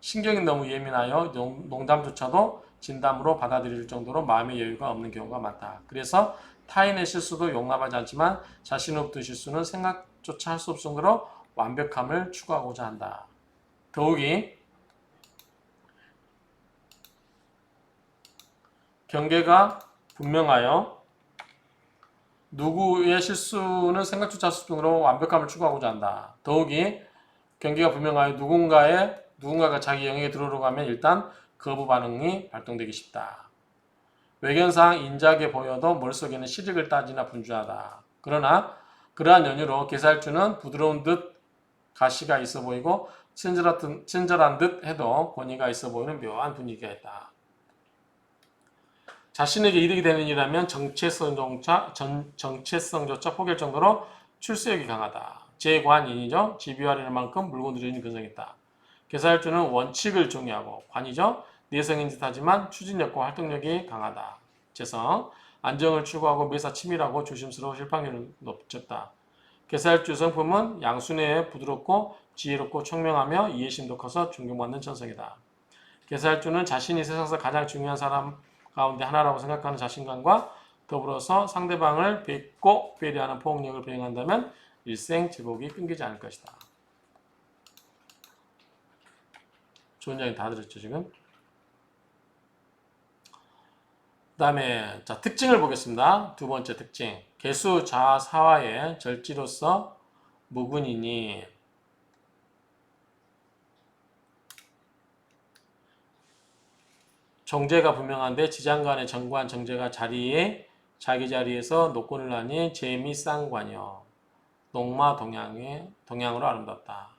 신경이 너무 예민하여 농담조차도 진담으로 받아들일 정도로 마음의 여유가 없는 경우가 많다. 그래서 타인의 실수도 용납하지 않지만 자신으로부터 실수는 생각조차 할 수 없을 정도로 완벽함을 추구하고자 한다. 더욱이 경계가 분명하여 누구의 실수는 생각조차 할 수 없을 정도로 완벽함을 추구하고자 한다. 더욱이 경계가 분명하여 누군가가 자기 영역에 들어오려고 하면 일단 거부 반응이 발동되기 쉽다. 외견상 인자하게 보여도 머릿속에는 시력을 따지나 분주하다. 그러나 그러한 연유로 개살주는 부드러운 듯 가시가 있어 보이고 친절한 듯 해도 권위가 있어 보이는 묘한 분위기가 있다. 자신에게 이득이 되는 일이라면 정체성조차 포기할 정도로 출세욕이 강하다. 재관인이죠. 집요하려는 만큼 물고 늘리는 근성이 있다. 개살주는 원칙을 정의하고 관이죠. 내성인 듯하지만 추진력과 활동력이 강하다. 재성, 안정을 추구하고 매사 치밀하고 조심스러워 실행률은 높다. 개살주 성품은 양순에 부드럽고 지혜롭고 총명하며 이해심도 커서 존경받는 천성이다. 개살주는 자신이 세상에서 가장 중요한 사람 가운데 하나라고 생각하는 자신감과 더불어서 상대방을 뵙고 배려하는 포용력을 배행한다면 일생 제복이 끊기지 않을 것이다. 좋은 이야기 다 들었죠 지금? 그 다음에 자 특징을 보겠습니다. 두 번째 특징 개수 자사화의 절지로서 무근이니 정제가 분명한데 지장간의 정관 정제가 자기 자리에서 노권을 하니 재미 쌍관이요 농마 동양으로 아름답다.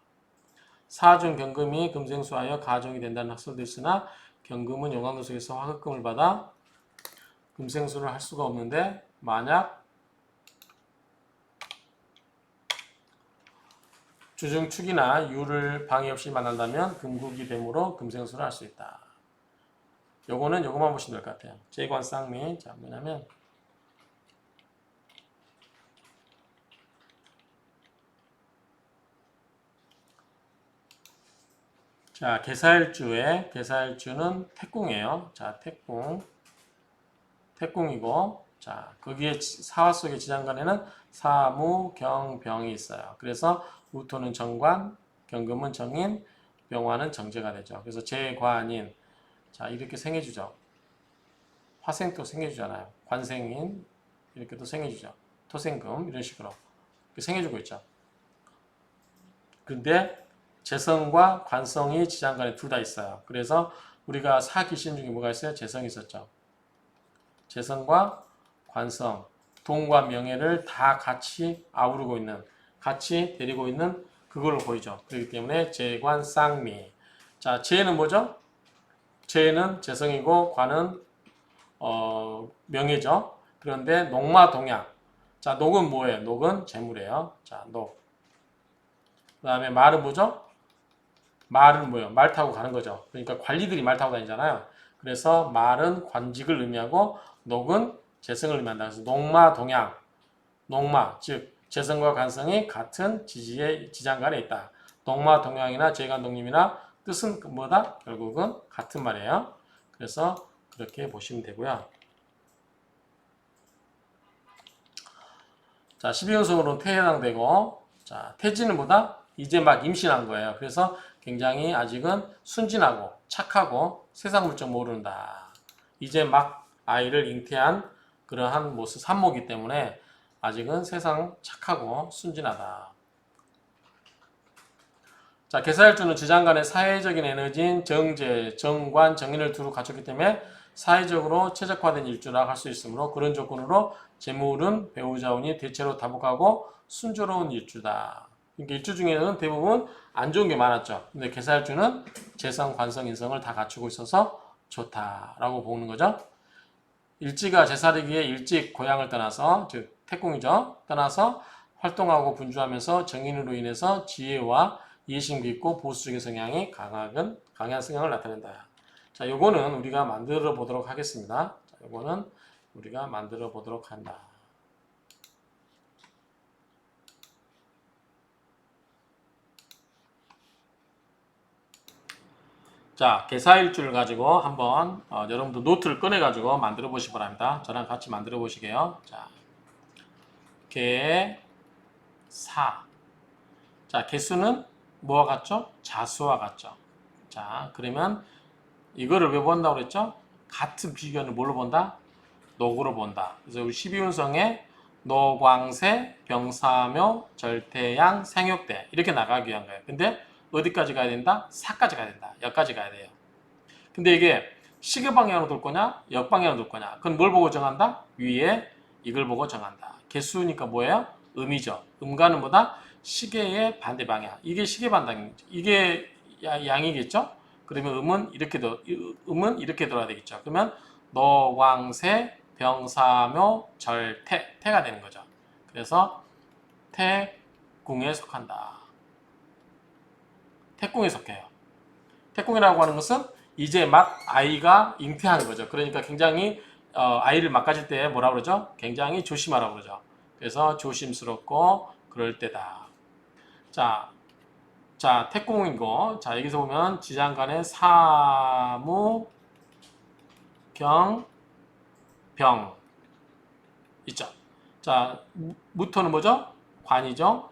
사중 경금이 금생수하여 가정이 된다는 학설도 있으나 경금은 용광로 속에서 화급금을 받아 금생수를 할 수가 없는데 만약 주중축이나 유를 방해 없이 만난다면 금국이 뱀으로 금생수를 할 수 있다. 요거만 보시면 될 것 같아요. 재관쌍미. 자, 뭐냐면 자, 개사일주는 태궁이에요. 자, 태궁이고 자, 거기에 사화 속의 지장간에는 사무, 경, 병이 있어요. 그래서 우토는 정관, 경금은 정인, 병화는 정제가 되죠. 그래서 재관인 자, 이렇게 생해주죠. 화생도 생해주잖아요. 관생인 이렇게 또 생해주죠. 토생금 이런 식으로 생해주고 있죠. 근데 재성과 관성이 지장간에 둘 다 있어요. 그래서 우리가 사귀신 중에 뭐가 있어요? 재성이 있었죠. 재성과 관성, 돈과 명예를 다 같이 아우르고 있는, 같이 데리고 있는 그걸로 보이죠. 그렇기 때문에 재관쌍미. 자, 재는 뭐죠? 재는 재성이고 관은 명예죠. 그런데 녹마동양. 자, 녹은 뭐예요? 녹은 재물이에요. 자, 녹. 그 다음에 말은 뭐죠? 말은 뭐예요? 말 타고 가는 거죠. 그러니까 관리들이 말 타고 다니잖아요. 그래서 말은 관직을 의미하고 녹은 재성을 의미한다. 그래서 녹마동양. 녹마, 즉 재성과 관성이 같은 지지의 지장간에 있다. 녹마동양이나 재관동림이나 뜻은 뭐다? 결국은 같은 말이에요. 그래서 그렇게 보시면 되고요. 자, 12운성으로는 태에 해당되고, 자, 태지는 뭐다? 이제 막 임신한 거예요. 그래서 굉장히 아직은 순진하고 착하고 세상 물정 모른다. 이제 막 아이를 잉태한 그러한 모습 산모이기 때문에 아직은 세상 착하고 순진하다. 자, 개사일주는 지장간의 사회적인 에너지인 정제, 정관, 정인을 두루 갖췄기 때문에 사회적으로 최적화된 일주라 할 수 있으므로 그런 조건으로 재물은 배우자운이 대체로 다복하고 순조로운 일주다. 그러니까 일주 중에는 대부분 안 좋은 게 많았죠. 근데 개사일주는 재성, 관성, 인성을 다 갖추고 있어서 좋다라고 보는 거죠. 일지가 제살이기에 일찍 고향을 떠나서, 즉 태궁이죠. 떠나서 활동하고 분주하면서 정인으로 인해서 지혜와 이해심도 있고 보수적인 성향이 강한 성향을 나타낸다. 자, 요거는 우리가 만들어 보도록 하겠습니다. 자, 요거는 우리가 만들어 보도록 한다. 자, 개사일주를 가지고 한번 여러분도 노트를 꺼내 가지고 만들어 보시기 바랍니다. 저랑 같이 만들어 보시게요. 자, 개사. 자, 개수는 뭐와 같죠? 자수와 같죠. 자, 그러면 이거를 왜 본다고 그랬죠? 같은 비견을 뭘로 본다? 녹으로 본다. 그래서 우리 12운성에 노광세, 병사묘, 절태양, 생육대 이렇게 나가기 위한 거예요. 근데 어디까지 가야 된다? 사까지 가야 된다. 여기까지 가야 돼요. 근데 이게 시계 방향으로 돌 거냐? 역방향으로 돌 거냐? 그건 뭘 보고 정한다? 위에 이걸 보고 정한다. 개수니까 뭐예요? 음이죠. 음가는 뭐다? 시계의 반대 방향. 이게 시계 반당, 이게 양이겠죠? 그러면 음은 이렇게 돌아야 되겠죠. 그러면 노광세, 병사묘, 절태, 태가 되는 거죠. 그래서 태궁에 속한다. 태궁에 속해요. 태궁이라고 하는 것은 이제 막 아이가 잉태하는 거죠. 그러니까 굉장히 아이를 막 가질 때 뭐라 그러죠? 굉장히 조심하라고 그러죠. 그래서 조심스럽고 그럴 때다. 자, 태궁이고, 자, 여기서 보면 지장간의 사무, 경, 병 있죠. 자, 무토는 뭐죠? 관이죠.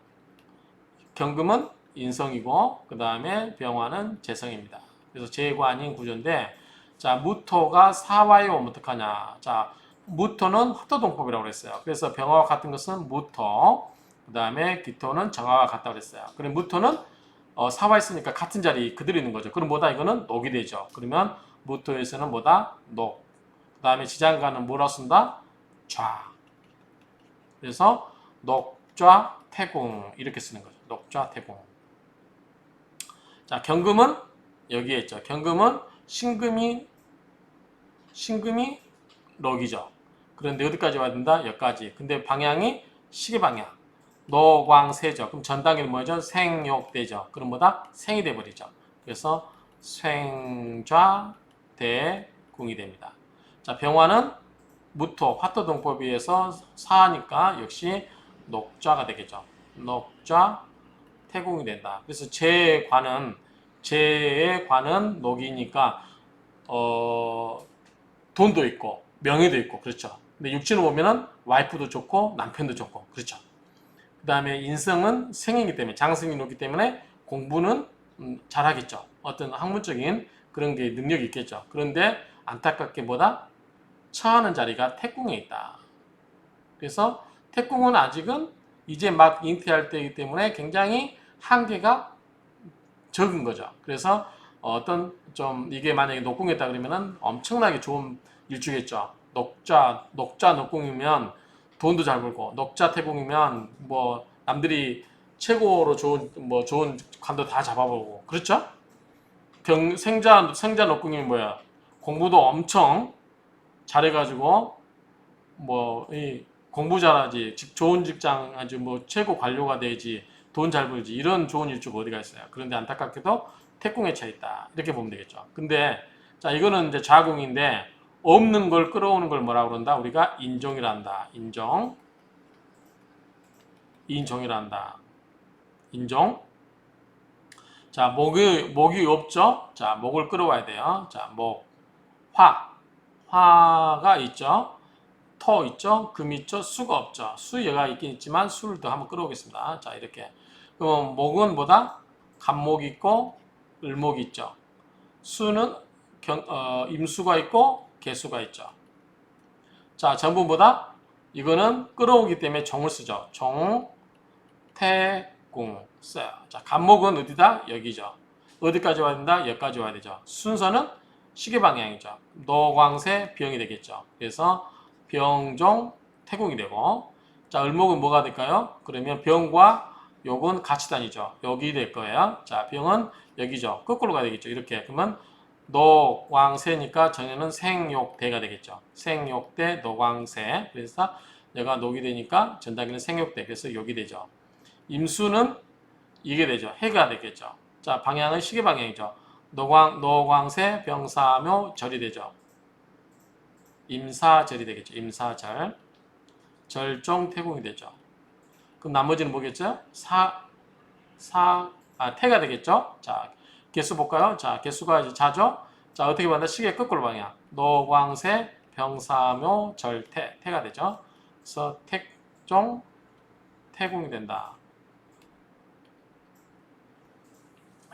경금은 인성이고, 그 다음에 병화는 재성입니다. 그래서 재관인 구조인데, 자, 무토가 사화에 오면 어떡하냐. 자, 무토는 화토동법이라고 그랬어요. 그래서 병화와 같은 것은 무토, 그 다음에 기토는 정화와 같다고 그랬어요. 그럼 무토는 사화 있으니까 같은 자리 그대로 있는 거죠. 그럼 뭐다? 이거는 녹이 되죠. 그러면 무토에서는 뭐다? 녹. 그 다음에 지장간은 뭐라 쓴다? 좌. 그래서 녹좌 태궁 이렇게 쓰는 거죠. 녹좌 태궁. 자, 경금은 여기에 있죠. 경금은 신금이 럭이죠. 그런데 어디까지 와야 된다? 여기까지. 근데 방향이 시계 방향. 노광세죠. 그럼 전당에는 뭐죠? 생욕되죠. 그럼 뭐다? 생이 돼버리죠. 그래서 생좌 대궁이 됩니다. 자, 병화는 무토, 화토동법에 의해서 사하니까 역시 녹좌가 되겠죠. 녹좌 태궁이 된다. 그래서 제의 관은 녹이니까 돈도 있고 명예도 있고 그렇죠. 근데 육신을 보면은 와이프도 좋고 남편도 좋고 그렇죠. 그 다음에 인성은 생이기 때문에 장생이 높기 때문에 공부는 잘하겠죠. 어떤 학문적인 그런 게 능력이 있겠죠. 그런데 안타깝게 뭐다? 처하는 자리가 태궁에 있다. 그래서 태궁은 아직은 이제 막 잉태할 때이기 때문에 굉장히 한계가 적은 거죠. 그래서 어떤 좀 이게 만약에 녹궁에 있다 그러면은 엄청나게 좋은 일주겠죠. 녹자 녹궁이면 돈도 잘 벌고 녹자 태궁이면 뭐 남들이 최고로 좋은 관도 다 잡아보고 그렇죠? 생자 녹궁이 뭐야? 공부도 엄청 잘해가지고 뭐 이 공부 잘하지, 좋은 직장 아주 뭐 최고 관료가 되지, 돈 잘 벌지 이런 좋은 일주가 어디가 있어요. 그런데 안타깝게도 태궁에 차 있다 이렇게 보면 되겠죠. 근데 자 이거는 이제 자궁인데 없는 걸 끌어오는 걸 뭐라 그런다? 우리가 인종이란다. 인종이란다. 인종. 자 목이 없죠. 자 목을 끌어와야 돼요. 자 목, 화. 화가 있죠. 토 있죠. 금 있죠. 수가 없죠. 수여가 있긴 있지만 수를 더 한번 끌어오겠습니다. 자, 이렇게. 그럼 목은 뭐다? 간목이 있고 을목이 있죠. 수는 임수가 있고 개수가 있죠. 자, 전부 뭐다? 이거는 끌어오기 때문에 종을 쓰죠. 종, 태, 공 써요. 자, 간목은 어디다? 여기죠. 어디까지 와야 된다? 여기까지 와야 되죠. 순서는 시계 방향이죠. 노광세, 병이 되겠죠. 그래서 병종, 태공이 되고, 자, 을목은 뭐가 될까요? 그러면 병과 욕은 같이 다니죠. 여기 될 거예요. 자, 병은 여기죠. 거꾸로 가야 되겠죠. 이렇게. 그러면 노광세니까 정해는 생욕대가 되겠죠. 생욕대, 노광세. 그래서 얘가 녹이 되니까 전당기는 생욕대. 그래서 욕이 되죠. 임수는 이게 되죠. 해가 되겠죠. 자, 방향은 시계 방향이죠. 노광세, 병사묘, 절이 되죠. 임사절이 되겠죠. 임사절. 절종, 태공이 되죠. 그럼 나머지는 뭐겠죠? 태가 되겠죠. 자, 개수 볼까요? 자, 개수가 이제 자죠. 자, 어떻게 봤나? 시계 거꾸로 방향. 노광세, 병사묘, 절태. 태가 되죠. 그래서 택종, 태공이 된다.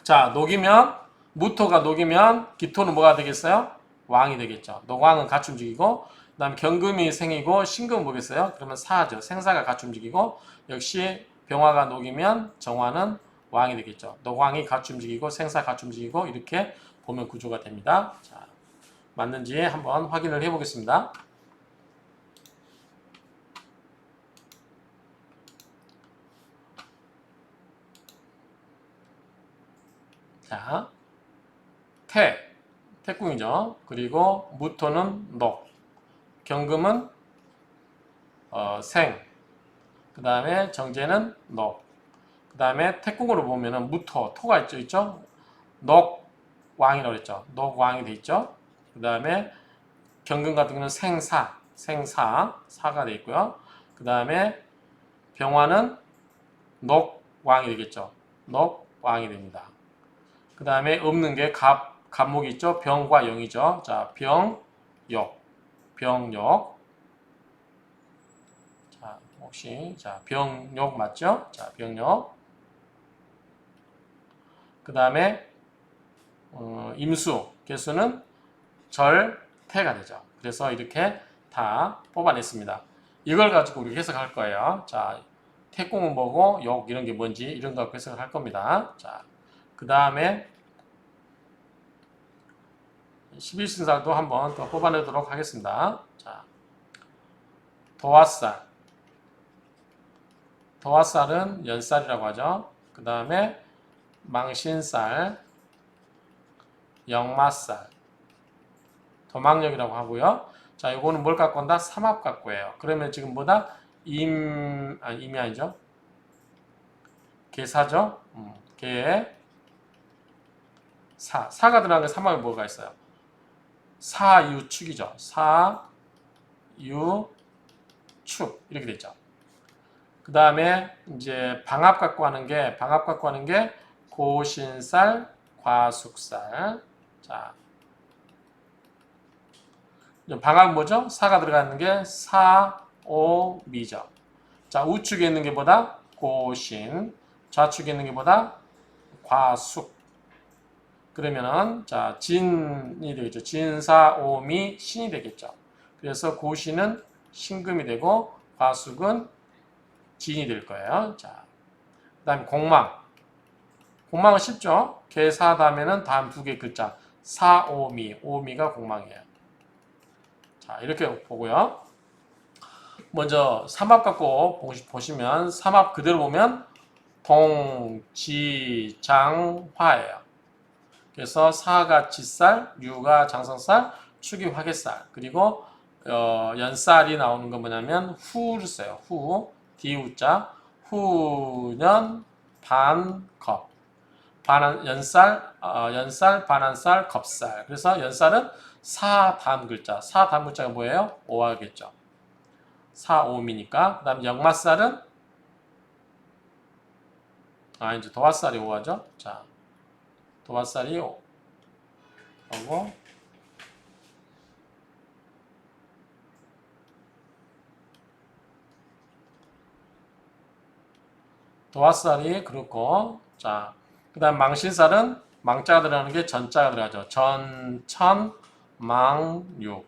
자, 녹이면 무토가 녹이면 기토는 뭐가 되겠어요? 왕이 되겠죠. 노광은 같이 움직이고 그다음 경금이 생이고 신금은 뭐겠어요? 그러면 사죠. 생사가 같이 움직이고 역시 병화가 녹이면 정화는 왕이 되겠죠. 노광이 같이 움직이고 생사 같이 움직이고 이렇게 보면 구조가 됩니다. 자, 맞는지 한번 확인을 해 보겠습니다. 자, 태궁이죠. 그리고 무토는 녹, 경금은 생, 그 다음에 정제는 녹, 그 다음에 태궁으로 보면은 무토, 토가 있죠? 녹, 왕이라고 했죠. 녹, 왕이 돼 있죠. 그 다음에 경금 같은 경우는 사가 돼 있고요. 그 다음에 병화는 녹, 왕이 되겠죠. 녹, 왕이 됩니다. 그 다음에 없는 게 갑목이 있죠. 병과 영이죠. 자, 병욕. 자, 혹시, 자, 병욕 맞죠? 자, 병욕. 그 다음에, 임수. 개수는 절태가 되죠. 그래서 이렇게 다 뽑아냈습니다. 이걸 가지고 우리 해석할 거예요. 자, 태공은 뭐고, 욕, 이런 게 뭔지, 이런 거 갖고 해석을 할 겁니다. 자, 그 다음에, 11신살도 한번 더 뽑아내도록 하겠습니다. 자, 도화살. 도화살은 연살이라고 하죠. 그 다음에 망신살, 영마살, 도망력이라고 하고요. 자, 이거는 뭘 갖고 온다? 삼합 갖고 해요. 그러면 지금 뭐다? 임이 아니죠. 개사죠. 사가 들어간 게 삼합에 뭐가 있어요? 사유축이죠. 사유축 이렇게 되죠. 그 다음에 이제 방합 갖고 하는 게 고신살, 과숙살. 자, 방합은 뭐죠? 사가 들어가는 게 사오미죠. 자, 우측에 있는 게 뭐다? 고신. 좌측에 있는 게 뭐다? 과숙. 그러면은 자, 진이 되겠죠. 진사오미 신이 되겠죠. 그래서 고신은 신금이 되고 과숙은 진이 될 거예요. 자, 그다음에 공망. 공망은 쉽죠. 개사 다음에는 다음 두 개 글자 사오미, 오미가 공망이에요. 자, 이렇게 보고요. 먼저 삼합 갖고 보시면 삼합 그대로 보면 동지장화예요. 그래서 사가 지살, 유가 장성살, 축이 화개살. 그리고 연살이 나오는 건 뭐냐면 후를 써요. 후, 디우자, 후년, 반겁. 연살, 반한살, 겁살. 그래서 연살은 사 다음 글자. 사 다음 글자가 뭐예요? 오하겠죠. 사오미니까. 그 다음 역마살은 이제 도화살이 오하죠. 자, 도화살이 오고 도화살이 그렇고, 자, 그 다음 망신살은 망자가 들어가는 게 전자가 들어가죠. 전, 천, 망, 육.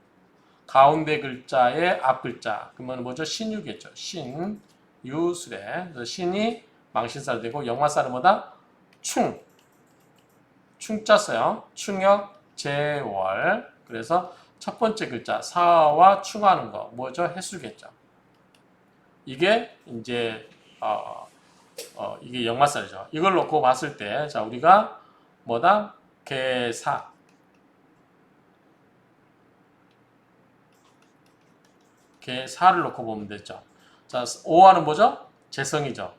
가운데 글자의 앞 글자. 그러면 뭐죠? 신유겠죠. 신, 유, 수레. 그래서 신이 망신살 되고, 영화살은 뭐다? 충. 충자 써요. 충역, 제월. 그래서 첫 번째 글자, 사와 충하는 거. 뭐죠? 해수겠죠. 이게 이제, 이게 역마살이죠. 이걸 놓고 봤을 때, 자, 우리가 뭐다? 개사. 개사를 놓고 보면 되죠. 자, 오화는 뭐죠? 재성이죠.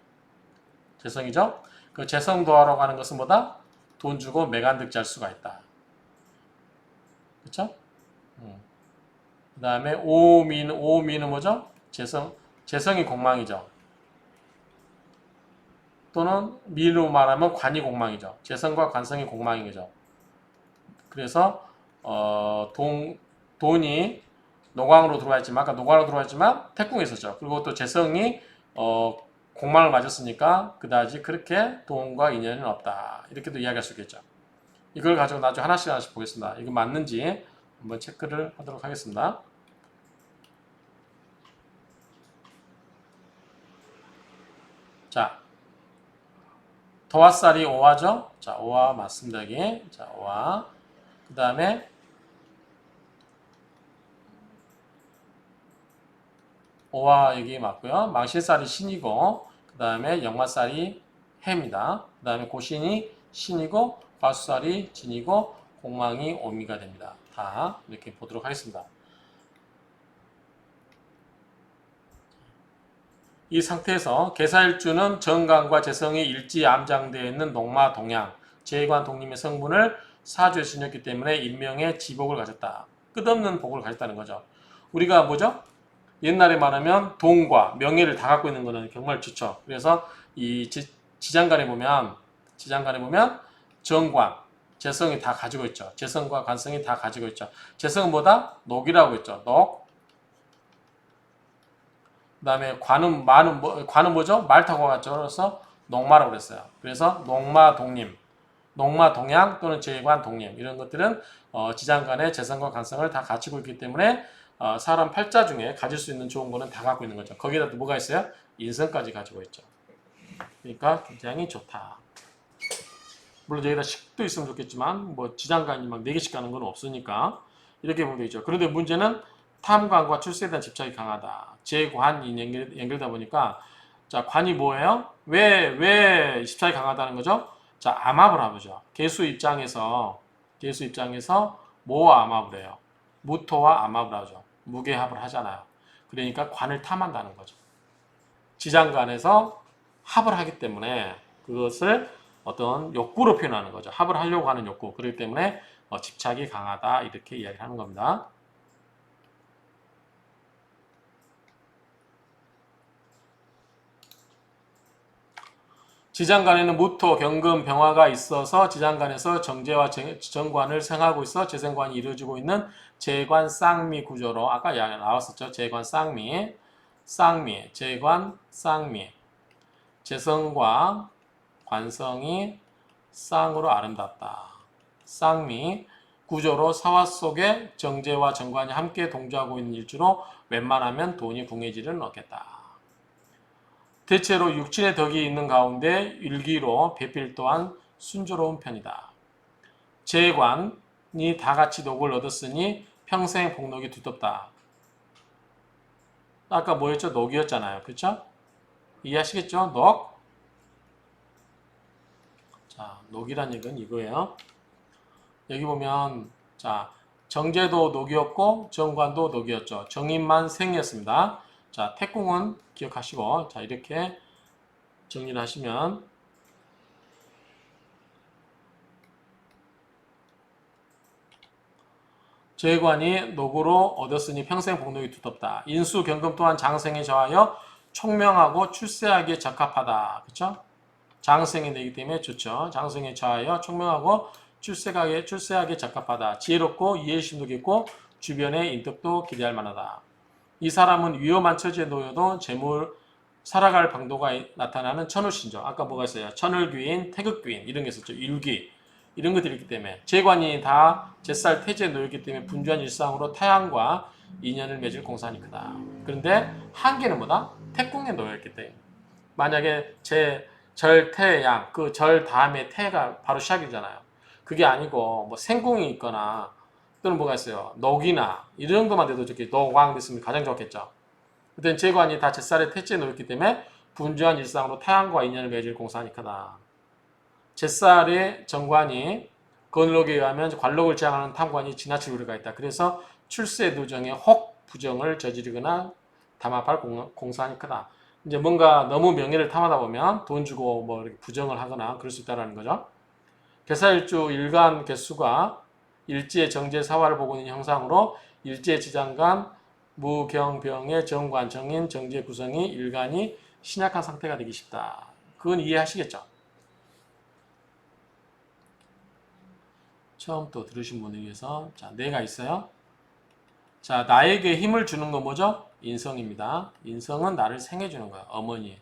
재성이죠. 그 재성 도하러 가는 것은 뭐다? 돈 주고 매간득지할 수가 있다. 그렇죠? 그 다음에 오미는 뭐죠? 재성이 공망이죠. 또는 미로 말하면 관이 공망이죠. 재성과 관성이 공망인 거죠. 그래서 돈이 노광으로 들어와 있지만 아까 노광으로 들어와 있지만 태궁에 있었죠. 그리고 또 재성이 공망을 맞았으니까 그다지 그렇게 돈과 인연은 없다. 이렇게도 이야기할 수 있겠죠. 이걸 가지고 나중에 하나씩 보겠습니다. 이거 맞는지 한번 체크를 하도록 하겠습니다. 자, 도화살이 오화죠. 자, 오화 맞습니다. 여기. 자, 오화. 그 다음에 오화 여기 맞고요. 망실살이 신이고 그 다음에 역마살이 해입니다. 그 다음에 고신이 신이고 과수살이 진이고 공망이 오미가 됩니다. 다 이렇게 보도록 하겠습니다. 이 상태에서 개사일주는 정관과 재성이 일지 암장되어 있는 농마 동양 재관 동림의 성분을 사주에 지녔기 때문에 인명의 지복을 가졌다. 끝없는 복을 가졌다는 거죠. 우리가 뭐죠? 옛날에 말하면 돈과 명예를 다 갖고 있는 거는 정말 좋죠. 그래서 이 지장간에 보면 정관, 재성이 다 가지고 있죠. 재성과 관성이 다 가지고 있죠. 재성은 뭐다? 녹이라고 했죠. 녹. 그 다음에 관은 뭐죠? 말 타고 갔죠. 그래서 농마라고 그랬어요. 그래서 농마 동림, 농마 동양 또는 재관 동림 이런 것들은 지장간의 재성과 관성을 다 갖추고 있기 때문에 사람 팔자 중에 가질 수 있는 좋은 거는 다 갖고 있는 거죠. 거기다 또 뭐가 있어요? 인성까지 가지고 있죠. 그러니까 굉장히 좋다. 물론 여기다 식도 있으면 좋겠지만 뭐 지장간이 막 4개씩 가는 건 없으니까 이렇게 보면 되죠. 그런데 문제는 탐관과 출세에 대한 집착이 강하다. 재관이 연결다 보니까 자, 관이 뭐예요? 왜 집착이 강하다는 거죠? 자, 암합을 하죠. 개수 입장에서 뭐와 암합을 해요? 무토와 암합을 하죠. 무게합을 하잖아요. 그러니까 관을 탐한다는 거죠. 지장간에서 합을 하기 때문에 그것을 어떤 욕구로 표현하는 거죠. 합을 하려고 하는 욕구. 그렇기 때문에 집착이 강하다 이렇게 이야기하는 겁니다. 지장간에는 무토, 경금, 병화가 있어서 지장간에서 정제와 정관을 생하고 있어 재생관이 이루어지고 있는 재관 쌍미 구조로 아까 나왔었죠. 재관 쌍미, 재관 쌍미, 재성과 관성이 쌍으로 아름답다. 쌍미 구조로 사화 속에 정제와 정관이 함께 동조하고 있는 일주로 웬만하면 돈이 궁해질 일은 없겠다. 대체로 육친의 덕이 있는 가운데 일기로 배필 또한 순조로운 편이다. 재관이 다같이 녹을 얻었으니 평생 복록이 두텁다. 아까 뭐였죠? 녹이었잖아요. 그렇죠? 이해하시겠죠? 녹. 자, 녹이란 얘기는 이거예요. 여기 보면 자, 정제도 녹이었고 정관도 녹이었죠. 정인만 생이었습니다. 자, 태궁은 기억하시고 자, 이렇게 정리를 하시면 재관이 녹으로 얻었으니 평생 복록이 두텁다. 인수, 경금 또한 장생에 저하여 총명하고 출세하기에 적합하다. 그렇죠? 장생이 되기 때문에 좋죠. 장생에 저하여 총명하고 출세하기에 적합하다. 지혜롭고 이해심도 깊고 주변의 인덕도 기대할 만하다. 이 사람은 위험한 처지에 놓여도 살아갈 방도가 나타나는 천우신조. 아까 뭐가 있어요? 천을귀인, 태극귀인 이런 게 있었죠. 일귀 이런 것들이 있기 때문에 재관이 다 제살 태제에 놓였기 때문에 분주한 일상으로 타향과 인연을 맺을 공산이 크다. 그런데 한계는 뭐다? 태궁에 놓였기 때문에 만약에 절태양 그 절 다음에 태가 바로 시작이잖아요. 그게 아니고 뭐 생궁이 있거나 또는 뭐가 있어요. 녹이나 이런 것만 돼도 저렇게 노광 됐으면 가장 좋겠죠. 그때 재관이 다 제살의 태지에 놓였기 때문에 분주한 일상으로 태양과 인연을 맺을 공산이 크다. 제살의 정관이 건록에 의하면 관록을 지향하는 탐관이 지나칠 우려가 있다. 그래서 출세 누정에 혹 부정을 저지르거나 담합할 공산이 크다. 이제 뭔가 너무 명예를 탐하다 보면 돈 주고 뭐 이렇게 부정을 하거나 그럴 수 있다는 거죠. 개사일주 일간 개수가 일지의 정제 사화를 보고 있는 형상으로 일지의 지장간 무경병의 정관 정인 정제 구성이 일간이 신약한 상태가 되기 쉽다. 그건 이해하시겠죠? 처음 또 들으신 분을 위해서 자, 내가 있어요. 자, 나에게 힘을 주는 건 뭐죠? 인성입니다. 인성은 나를 생해주는 거야. 어머니.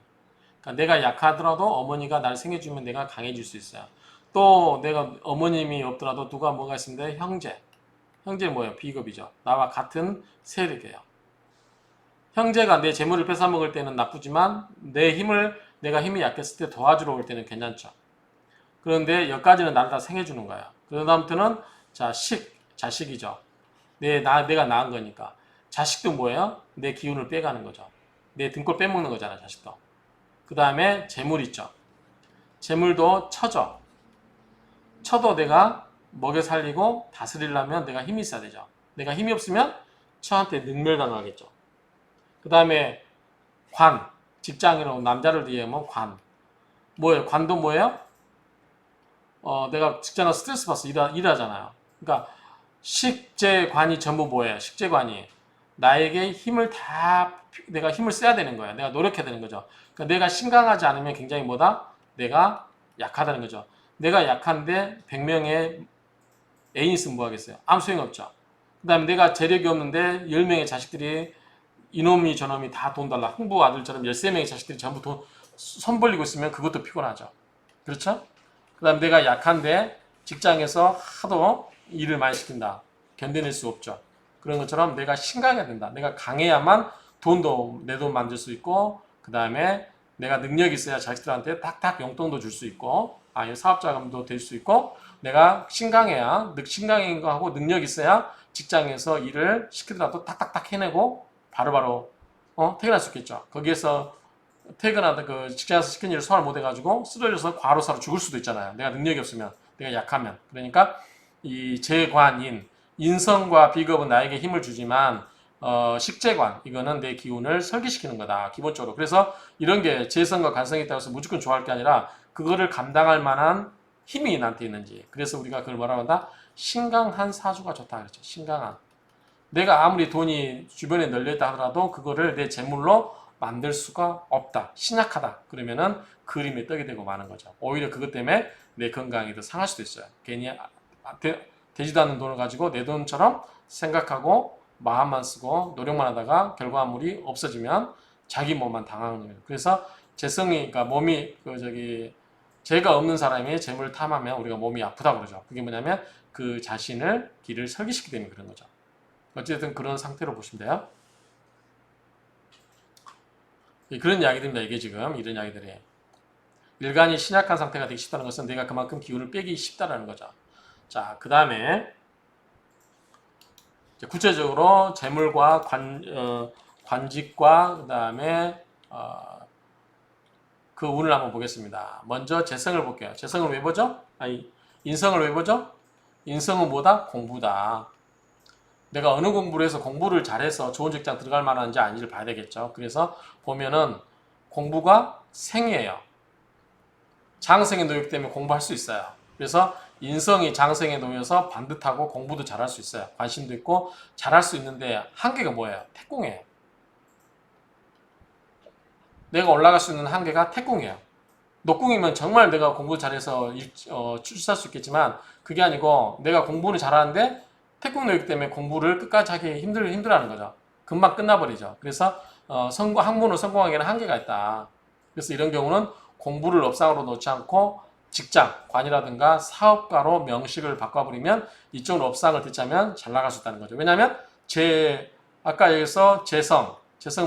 그러니까 내가 약하더라도 어머니가 나를 생해주면 내가 강해질 수 있어요. 또 내가 어머님이 없더라도 누가 뭐가 있습니다. 형제. 형제는 뭐예요? 비겁이죠. 나와 같은 세력이에요. 형제가 내 재물을 뺏어먹을 때는 나쁘지만 내가 힘이 약했을 때 도와주러 올 때는 괜찮죠. 그런데 여기까지는 나를 다 생해주는 거야. 그 다음부터는 자식이죠. 내가 낳은 거니까. 자식도 뭐예요? 내 기운을 빼가는 거죠. 내 등골 빼먹는 거잖아, 자식도. 그 다음에 재물 있죠. 재물도 처죠. 처도 내가 먹여 살리고 다스리려면 내가 힘이 있어야 되죠. 내가 힘이 없으면 처한테 능멸당하겠죠. 그 다음에 직장인으로 남자를 위하면 뭐예요? 관도 뭐예요? 내가 직장에서 스트레스 받아서 일하잖아요. 그러니까 식재관이 전부 뭐예요? 식재관이 나에게 내가 힘을 써야 되는 거야. 내가 노력해야 되는 거죠. 그러니까 내가 신강하지 않으면 굉장히 뭐다? 내가 약하다는 거죠. 내가 약한데 100명의 애인 있으면 뭐 하겠어요? 아무 소용이 없죠. 그 다음에 내가 재력이 없는데 10명의 자식들이 이놈이 저놈이 다 돈 달라. 흥부 아들처럼 13명의 자식들이 전부 손 벌리고 있으면 그것도 피곤하죠. 그렇죠? 그 다음에 내가 약한데 직장에서 하도 일을 많이 시킨다. 견뎌낼 수 없죠. 그런 것처럼 내가 신강해야 된다. 내가 강해야만 내 돈 만들 수 있고 그 다음에 내가 능력이 있어야 자식들한테 탁탁 용돈도 줄 수 있고 사업자금도 될 수 있고 내가 신강해야 신강인 거 하고 능력이 있어야 직장에서 일을 시키더라도 탁탁탁 해내고 바로바로 퇴근할 수 있겠죠. 거기에서 퇴근하다 그 직장에서 시킨 일을 소화를 못 해가지고 쓰러져서 과로사로 죽을 수도 있잖아요. 내가 능력이 없으면, 내가 약하면. 그러니까 이 재관인 인성과 비겁은 나에게 힘을 주지만 식재관 이거는 내 기운을 설계시키는 거다 기본적으로. 그래서 이런 게 재성과 간성이 있다고 해서 무조건 좋아할 게 아니라 그거를 감당할 만한 힘이 나한테 있는지. 그래서 우리가 그걸 뭐라고 한다? 신강한 사주가 좋다 그랬죠. 신강한. 내가 아무리 돈이 주변에 널려있다 하더라도 그거를 내 재물로 만들 수가 없다. 신약하다. 그러면은 그림에 떡이 되고 마는 거죠. 오히려 그것 때문에 내 건강이 더 상할 수도 있어요. 괜히 되지도 않는 돈을 가지고 내 돈처럼 생각하고 마음만 쓰고 노력만 하다가 결과물이 없어지면 자기 몸만 당하는 거예요. 그래서 재성이, 그러니까 몸이 죄가 없는 사람이 재물을 탐하면 우리가 몸이 아프다 그러죠. 그게 뭐냐면 그 자신을 길을 설계시키기 때문에 그런 거죠. 어쨌든 그런 상태로 보시면 돼요. 그런 이야기들입니다. 이게 지금 이런 이야기들이. 일간이 신약한 상태가 되기 쉽다는 것은 내가 그만큼 기운을 빼기 쉽다는 거죠. 자, 그 다음에 구체적으로 재물과 관직과 그 다음에 그 운을 한번 보겠습니다. 먼저 재성을 볼게요. 재성을 왜 보죠? 인성을 왜 보죠? 인성은 뭐다? 공부다. 내가 어느 공부를 해서 공부를 잘해서 좋은 직장 들어갈 만한지 아닌지를 봐야 되겠죠. 그래서 보면은 공부가 생이에요. 장생에 놓이기 때문에 공부할 수 있어요. 그래서 인성이 장생에 놓여서 반듯하고 공부도 잘할 수 있어요. 관심도 있고 잘할 수 있는데 한계가 뭐예요? 태궁이에요. 내가 올라갈 수 있는 한계가 태궁이에요. 녹궁이면 정말 내가 공부 잘해서 출세할 수 있겠지만 그게 아니고 내가 공부는 잘하는데 태궁 놓이기 때문에 공부를 끝까지 하기 힘들어하는 거죠. 금방 끝나버리죠. 그래서 학문을 성공하기에는 한계가 있다. 그래서 이런 경우는 공부를 업상으로 놓지 않고 직장, 관이라든가 사업가로 명식을 바꿔버리면 이쪽으로 업상을 듣자면 잘 나갈 수 있다는 거죠. 왜냐하면 아까 여기서 재성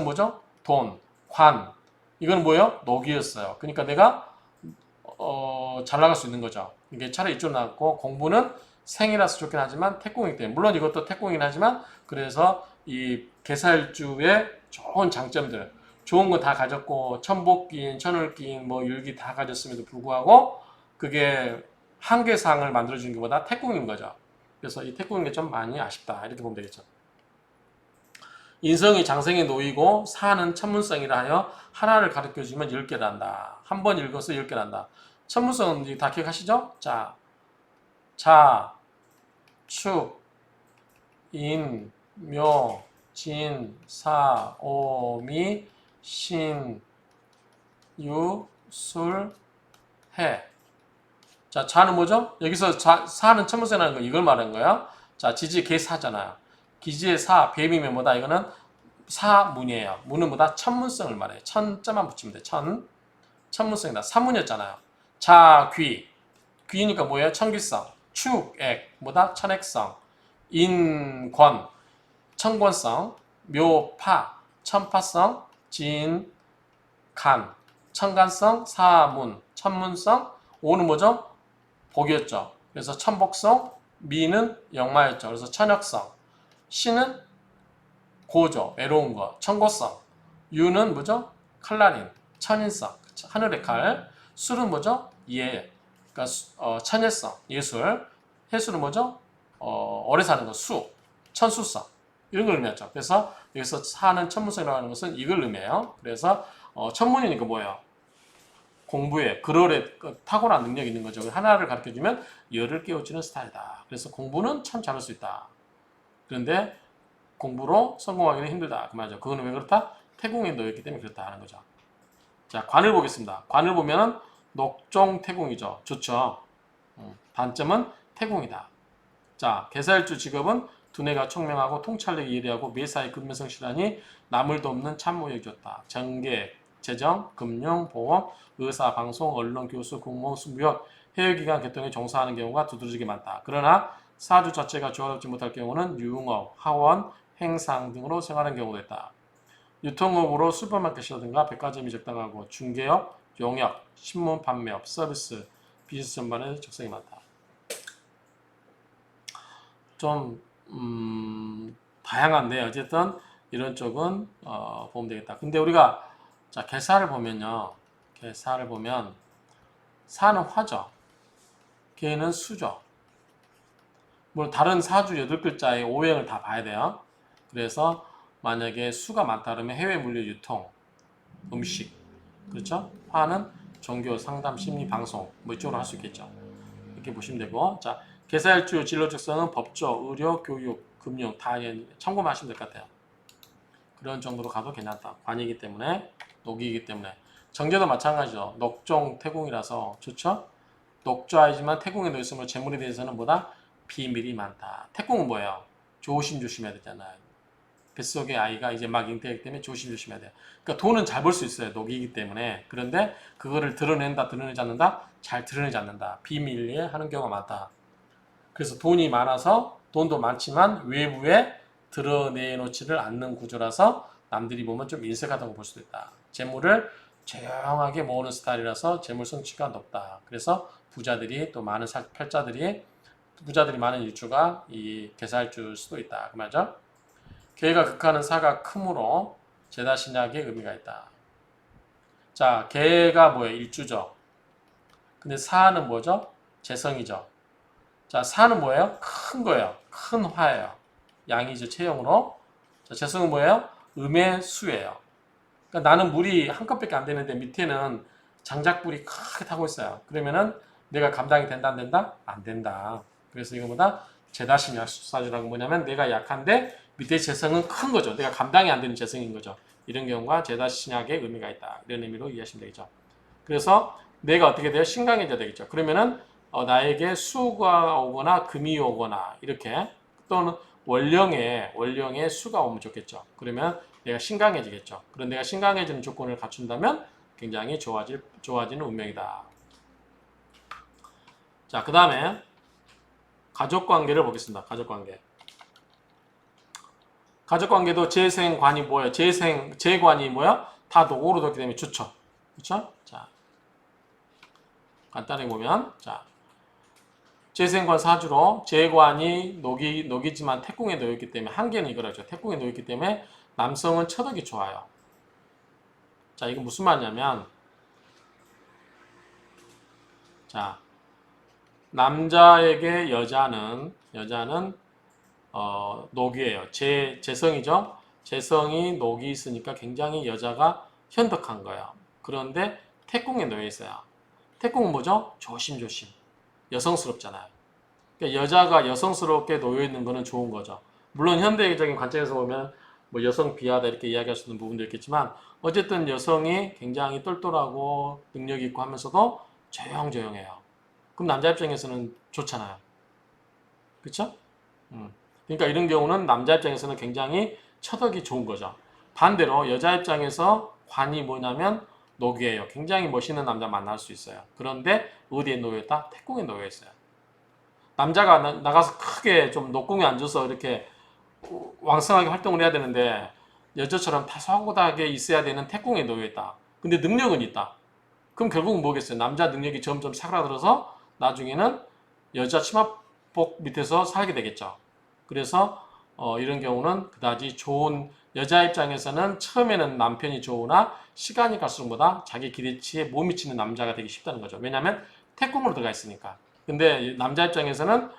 뭐죠? 돈, 관, 이건 뭐예요? 녹이었어요. 그러니까 내가 잘 나갈 수 있는 거죠. 이게 차라리 이쪽으로 나갔고 공부는 생이라서 좋긴 하지만 태공이기 때문에 물론 이것도 태공이긴 하지만 그래서 이 개살주의 좋은 장점들 좋은 거 다 가졌고 천복기인, 천을기인, 뭐 율기 다 가졌음에도 불구하고 그게 한계상을 만들어주는 것보다 태공인 거죠. 그래서 이 태공인 게 좀 많이 아쉽다 이렇게 보면 되겠죠. 인성이 장생에 놓이고 사는 천문성이라 하여 하나를 가르쳐주면 10개를 한다. 한 번 읽어서 10개를 한다. 천문성은 다 기억하시죠? 자, 축, 인, 묘, 진, 사, 오, 미, 신, 유, 술, 해. 자, 자는 뭐죠? 여기서 사는 천문성이라는 거 이걸 말하는 거야. 자, 지지, 개, 사잖아요. 기지의 사, 뱀이면 뭐다? 이거는 사문이에요. 문은 뭐다? 천문성을 말해요. 천자만 붙이면 돼. 천문성이다. 사문이었잖아요. 자, 귀니까 뭐예요? 천귀성. 축, 액, 뭐다? 천액성. 인, 권, 천권성. 묘, 파, 천파성. 진, 간, 천간성. 사문, 천문성. 오는 뭐죠? 복이었죠. 그래서 천복성. 미는 역마였죠. 그래서 천역성. 신은 고죠. 외로운 거. 천고성. 유는 뭐죠? 칼날인. 천인성. 하늘의 칼. 술은 뭐죠? 예. 그러니까 천예성. 예술. 해수는 뭐죠? 오래 사는 거. 천수성. 이런 걸 의미하죠. 그래서 여기서 사는 천문성이라고 하는 것은 이걸 의미해요. 그래서 천문이니까 뭐예요? 공부에 글얼에 탁월한 능력이 있는 거죠. 하나를 가르쳐주면 열을 깨우치는 스타일이다. 그래서 공부는 참 잘할 수 있다. 그런데 공부로 성공하기는 힘들다. 그 말이죠. 그거는 왜 그렇다? 태공에 놓였기 때문에 그렇다 하는 거죠. 자, 관을 보겠습니다. 관을 보면은 녹종 태공이죠. 좋죠. 단점은 태공이다. 자, 개사일주 직업은 두뇌가 총명하고 통찰력이 예리하고 매사에 근면성실하니 남을 돕는 참모욕이 좋다. 정계, 재정, 금융, 보험, 의사, 방송, 언론, 교수, 공무원, 무역, 해외기관 개통에 종사하는 경우가 두드러지게 많다. 그러나 사주 자체가 조화롭지 못할 경우는 유흥업, 하원, 행상 등으로 생활하는 경우도 있다. 유통업으로 슈퍼마켓이라든가 백화점이 적당하고 중개업, 용역, 신문 판매업, 서비스, 비즈니스 전반에 적성이 많다. 좀 다양한데 어쨌든 이런 쪽은 보면 되겠다. 근데 우리가 자 개사를 보면요. 개사를 보면 사는 화죠. 개는 수죠. 물론 다른 사주 8글자의 오행을 다 봐야 돼요. 그래서 만약에 수가 많다 그러면 해외 물류 유통, 음식, 그렇죠? 화는 종교, 상담, 심리, 방송 뭐 이쪽으로 할 수 있겠죠. 이렇게 보시면 되고 자 개사일주 진로 특성은 법조, 의료, 교육, 금융 다 참고만 하시면 될 것 같아요. 그런 정도로 가도 괜찮다. 관이기 때문에 녹이기 때문에 정제도 마찬가지죠. 녹종 태공이라서 좋죠? 녹좌이지만 태공에 놓였으므로 재물에 대해서는 보다 비밀이 많다. 태공은 뭐예요? 조심해야 되잖아요. 뱃속의 아이가 이제 막 잉태하기 때문에 조심해야 돼요. 그러니까 돈은 잘 벌 수 있어요. 녹이기 때문에. 그런데 그거를 드러내지 않는다? 잘 드러내지 않는다. 비밀리에 하는 경우가 많다. 그래서 돈이 많아서 돈도 많지만 외부에 드러내놓지를 않는 구조라서 남들이 보면 좀 인색하다고 볼 수도 있다. 재물을 조용하게 모으는 스타일이라서 재물 성취가 높다. 그래서 부자들이 또 많은 부자들이 많은 일주가 이 개사일주일 수도 있다. 그 말이죠. 개가 극하는 사가 크므로 제다신약의 의미가 있다. 자, 개가 뭐예요? 일주죠. 근데 사는 뭐죠? 재성이죠. 자, 사는 뭐예요? 큰 거예요. 큰 화예요. 양이죠, 체형으로. 자, 재성은 뭐예요? 음의 수예요. 그러니까 나는 물이 한 컵밖에 안 되는데 밑에는 장작불이 크게 타고 있어요. 그러면은 내가 감당이 된다, 안 된다? 안 된다. 그래서 이거보다 제다신약 사주라는 뭐냐면 내가 약한데 밑에 재성은 큰 거죠. 내가 감당이 안 되는 재성인 거죠. 이런 경우가 제다신약의 의미가 있다. 이런 의미로 이해하시면 되겠죠. 그래서 내가 어떻게 돼요? 신강해져야 되겠죠. 그러면은 나에게 수가 오거나 금이 오거나 이렇게 또는 월령에 수가 오면 좋겠죠. 그러면 내가 신강해지겠죠. 그런 내가 신강해지는 조건을 갖춘다면 굉장히 좋아지는 운명이다. 자, 그 다음에 가족관계를 보겠습니다. 가족관계. 가족관계도 재생관이 뭐예요? 재관이 뭐야? 다 노고로 뒀기 때문에 좋죠. 그렇죠? 자, 간단히 보면, 자, 재생관 사주로 재관이 녹이지만 태궁에 놓였기 때문에 한계는 이거라죠. 태궁에 놓였기 때문에 남성은 처덕이 좋아요. 자, 이거 무슨 말이냐면, 자, 남자에게 여자는 녹이에요. 재성이죠. 재성이 녹이 있으니까 굉장히 여자가 현덕한 거예요. 그런데 태궁에 놓여 있어요. 태궁은 뭐죠? 조심조심. 여성스럽잖아요. 그러니까 여자가 여성스럽게 놓여 있는 거는 좋은 거죠. 물론 현대적인 관점에서 보면 뭐 여성 비하다 이렇게 이야기할 수 있는 부분도 있겠지만 어쨌든 여성이 굉장히 똘똘하고 능력 있고 하면서도 조용조용해요. 그럼 남자 입장에서는 좋잖아요. 그렇죠? 그러니까 이런 경우는 남자 입장에서는 굉장히 처덕이 좋은 거죠. 반대로 여자 입장에서 관이 뭐냐면 노귀예요. 굉장히 멋있는 남자 만날 수 있어요. 그런데 어디에 놓여 있다? 태궁에 놓여 있어요. 남자가 나가서 크게 좀 녹궁에 앉아서 이렇게 왕성하게 활동을 해야 되는데 여자처럼 타소하게 있어야 되는 태궁에 놓여 있다. 근데 능력은 있다. 그럼 결국은 뭐겠어요? 남자 능력이 점점 사그라들어서 나중에는 여자 치마복 밑에서 살게 되겠죠. 그래서 이런 경우는 그다지 좋은 여자 입장에서는 처음에는 남편이 좋으나 시간이 갈수록 보다 자기 기대치에 못 미치는 남자가 되기 쉽다는 거죠. 왜냐하면 태궁으로 들어가 있으니까. 근데 남자 입장에서는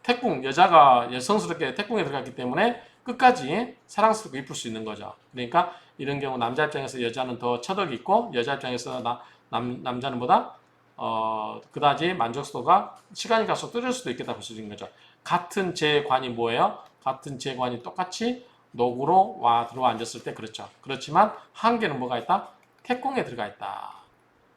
태궁, 여자가 여성스럽게 태궁에 들어갔기 때문에 끝까지 사랑스럽고 이쁠 수 있는 거죠. 그러니까 이런 경우 남자 입장에서 여자는 더 처덕이 있고 여자 입장에서 남자는 보다 그다지 만족도가 시간이 갈수록 떨어질 수도 있겠다 볼 수 있는 거죠. 같은 재관이 뭐예요? 같은 재관이 똑같이 녹으로 들어와 앉았을 때 그렇죠. 그렇지만 한계는 뭐가 있다? 태궁에 들어가 있다.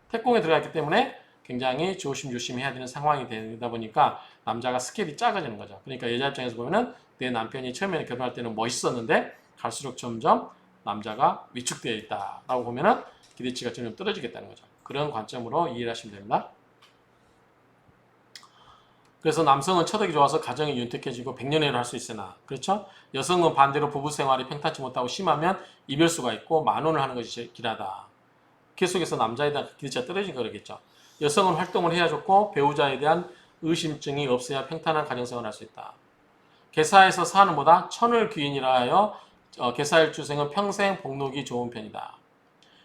태궁에 들어가 있기 때문에 굉장히 조심조심 해야 되는 상황이 되다 보니까 남자가 스케일이 작아지는 거죠. 그러니까 여자 입장에서 보면은 내 남편이 처음에 결혼할 때는 멋있었는데 갈수록 점점 남자가 위축되어 있다라고 보면은 기대치가 점점 떨어지겠다는 거죠. 그런 관점으로 이해를 하시면 됩니다. 그래서 남성은 처덕이 좋아서 가정이 윤택해지고 백년해를 할 수 있으나 그렇죠? 여성은 반대로 부부 생활이 평탄치 못하고 심하면 이별수가 있고 만원을 하는 것이 길하다. 계속해서 남자에 대한 기대치가 떨어진 거겠죠. 여성은 활동을 해야 좋고 배우자에 대한 의심증이 없어야 평탄한 가정생활을 할 수 있다. 계사에서 사는 보다 천을 귀인이라 하여 계사일주생은 평생 복록이 좋은 편이다.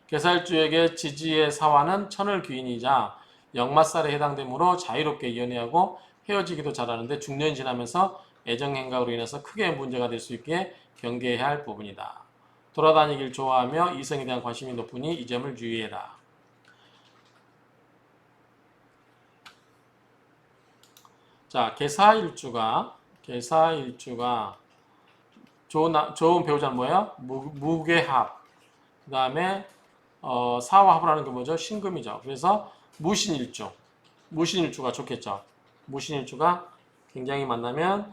계사일주에게 지지의 사화는 천을 귀인이자 역마살에 해당되므로 자유롭게 연애하고 헤어지기도 잘하는데 중년이 지나면서 애정행각으로 인해서 크게 문제가 될 수 있기에 경계해야 할 부분이다. 돌아다니길 좋아하며 이성에 대한 관심이 높으니 이 점을 유의해라. 자, 계사일주가 좋은 배우자는 뭐예요? 무계합. 그 다음에 사화합을 게 뭐죠? 신금이죠. 그래서 무신일주가 좋겠죠. 무신일주가 굉장히 만나면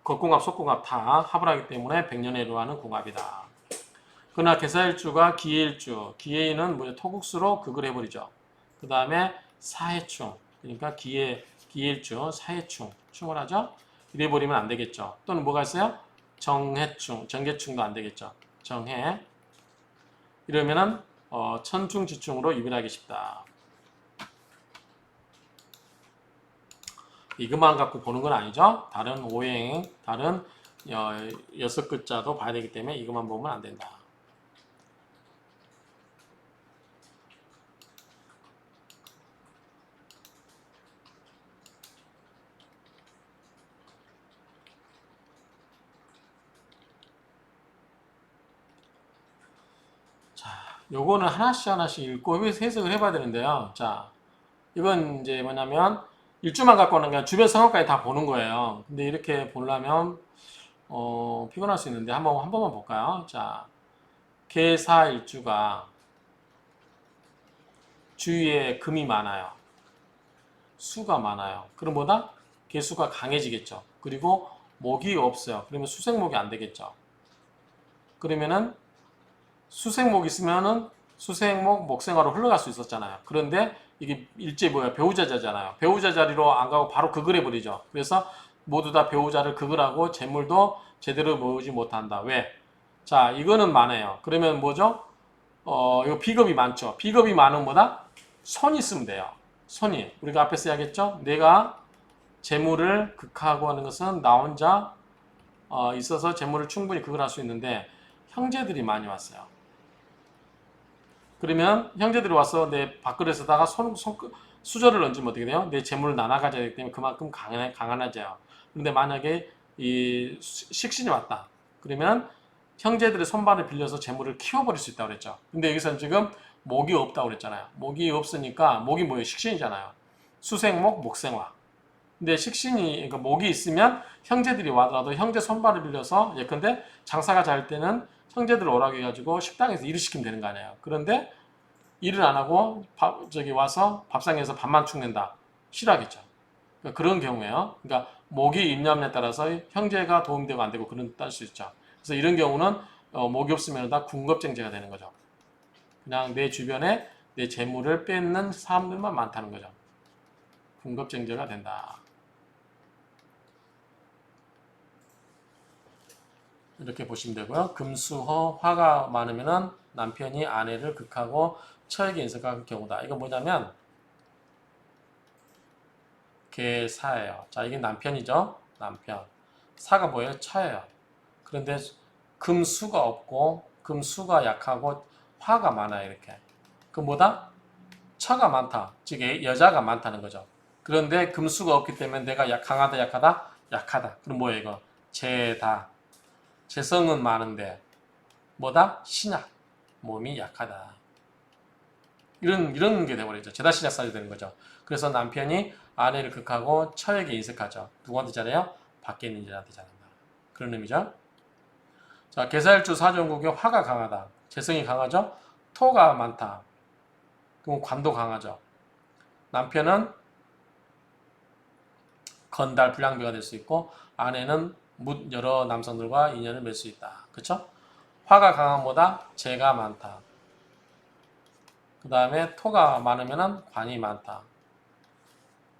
겉궁합, 속궁합 다 합을 하기 때문에 백년해로 하는 궁합이다. 그러나 계사일주가 기해일주, 기해인은 뭐죠? 토국수로 극을 해버리죠. 그 다음에 사해충, 그러니까 기해일주, 사해충, 충을 하죠. 이래버리면 안 되겠죠. 또는 뭐가 있어요? 정해충, 정계충도 안 되겠죠. 정해. 이러면은 천충지충으로 이별하기 쉽다. 이것만 갖고 보는 건 아니죠. 다른 오행, 다른 여섯 글자도 봐야 되기 때문에 이것만 보면 안 된다. 자, 요거는 하나씩 읽고 해석을 해봐야 되는데요. 자, 이건 이제 뭐냐면 일주만 갖고 오는 게 아니라 주변 상황까지 다 보는 거예요. 근데 이렇게 보려면 피곤할 수 있는데 한 번만 볼까요? 자, 계사일주가 주위에 금이 많아요. 수가 많아요. 그럼 뭐다? 개수가 강해지겠죠. 그리고 목이 없어요. 그러면 수생목이 안 되겠죠. 그러면은 수생목 있으면은 수생목 목생화로 흘러갈 수 있었잖아요. 그런데 이게 일제 뭐야 배우자자잖아요. 배우자 자리로 안 가고 바로 극을 해버리죠. 그래서 모두 다 배우자를 극을 하고 재물도 제대로 모으지 못한다. 왜? 자, 이거는 많아요. 그러면 뭐죠? 이거 비겁이 많죠. 비겁이 많은 보다 손이 있으면 돼요. 손이. 우리가 앞에 써야겠죠? 내가 재물을 극하고 하는 것은 나 혼자 있어서 재물을 충분히 극을 할 수 있는데 형제들이 많이 왔어요. 그러면 형제들이 와서 내 밥그릇에다가 수저를 얹으면 어떻게 돼요? 내 재물을 나눠 가져야 되기 때문에 그만큼 강한하죠. 그런데 만약에 이 식신이 왔다. 그러면 형제들의 손발을 빌려서 재물을 키워버릴 수 있다고 그랬죠. 근데 여기서는 지금 목이 없다고 그랬잖아요. 목이 없으니까 목이 뭐예요? 식신이잖아요. 수생목, 목생화. 근데 식신이 그러니까 목이 있으면 형제들이 와더라도 형제 손발을 빌려서 예컨대 장사가 잘 때는 형제들 오락해가지고 식당에서 일을 시키면 되는 거 아니에요. 그런데 일을 안 하고 저기 와서 밥상에서 밥만 축낸다. 싫어하겠죠. 그러니까 그런 경우에요. 그러니까 목이 임념에 따라서 형제가 도움되고 안 되고 그런 딸 수 있죠. 그래서 이런 경우는 목이 없으면 다 궁겁증제가 되는 거죠. 그냥 내 주변에 내 재물을 뺏는 사람들만 많다는 거죠. 궁겁증제가 된다. 이렇게 보시면 되고요. 금수호 화가 많으면은 남편이 아내를 극하고 처에게 인색할 경우다. 이거 뭐냐면 개사예요. 자, 이게 남편이죠. 남편. 사가 뭐예요? 처예요. 그런데 금수가 없고 금수가 약하고 화가 많아요. 이렇게. 그 뭐다? 처가 많다. 즉 여자가 많다는 거죠. 그런데 금수가 없기 때문에 내가 강하다 약하다? 약하다. 그럼 뭐예요 이거? 재다. 재성은 많은데 뭐다? 신약. 몸이 약하다. 이런 게 돼버리죠. 죄다 신약사이 되는 거죠. 그래서 남편이 아내를 극하고 처에게 인색하죠. 누구한테 잘해요? 밖에 있는 자한테 잘한다. 그런 의미죠. 자, 계사일주 사정국의 화가 강하다. 재성이 강하죠. 토가 많다. 그럼 관도 강하죠. 남편은 건달 불량배가 될 수 있고 아내는 여러 남성들과 인연을 맺을 수 있다. 그렇죠? 화가 강한 보다 재가 많다. 그 다음에 토가 많으면 관이 많다.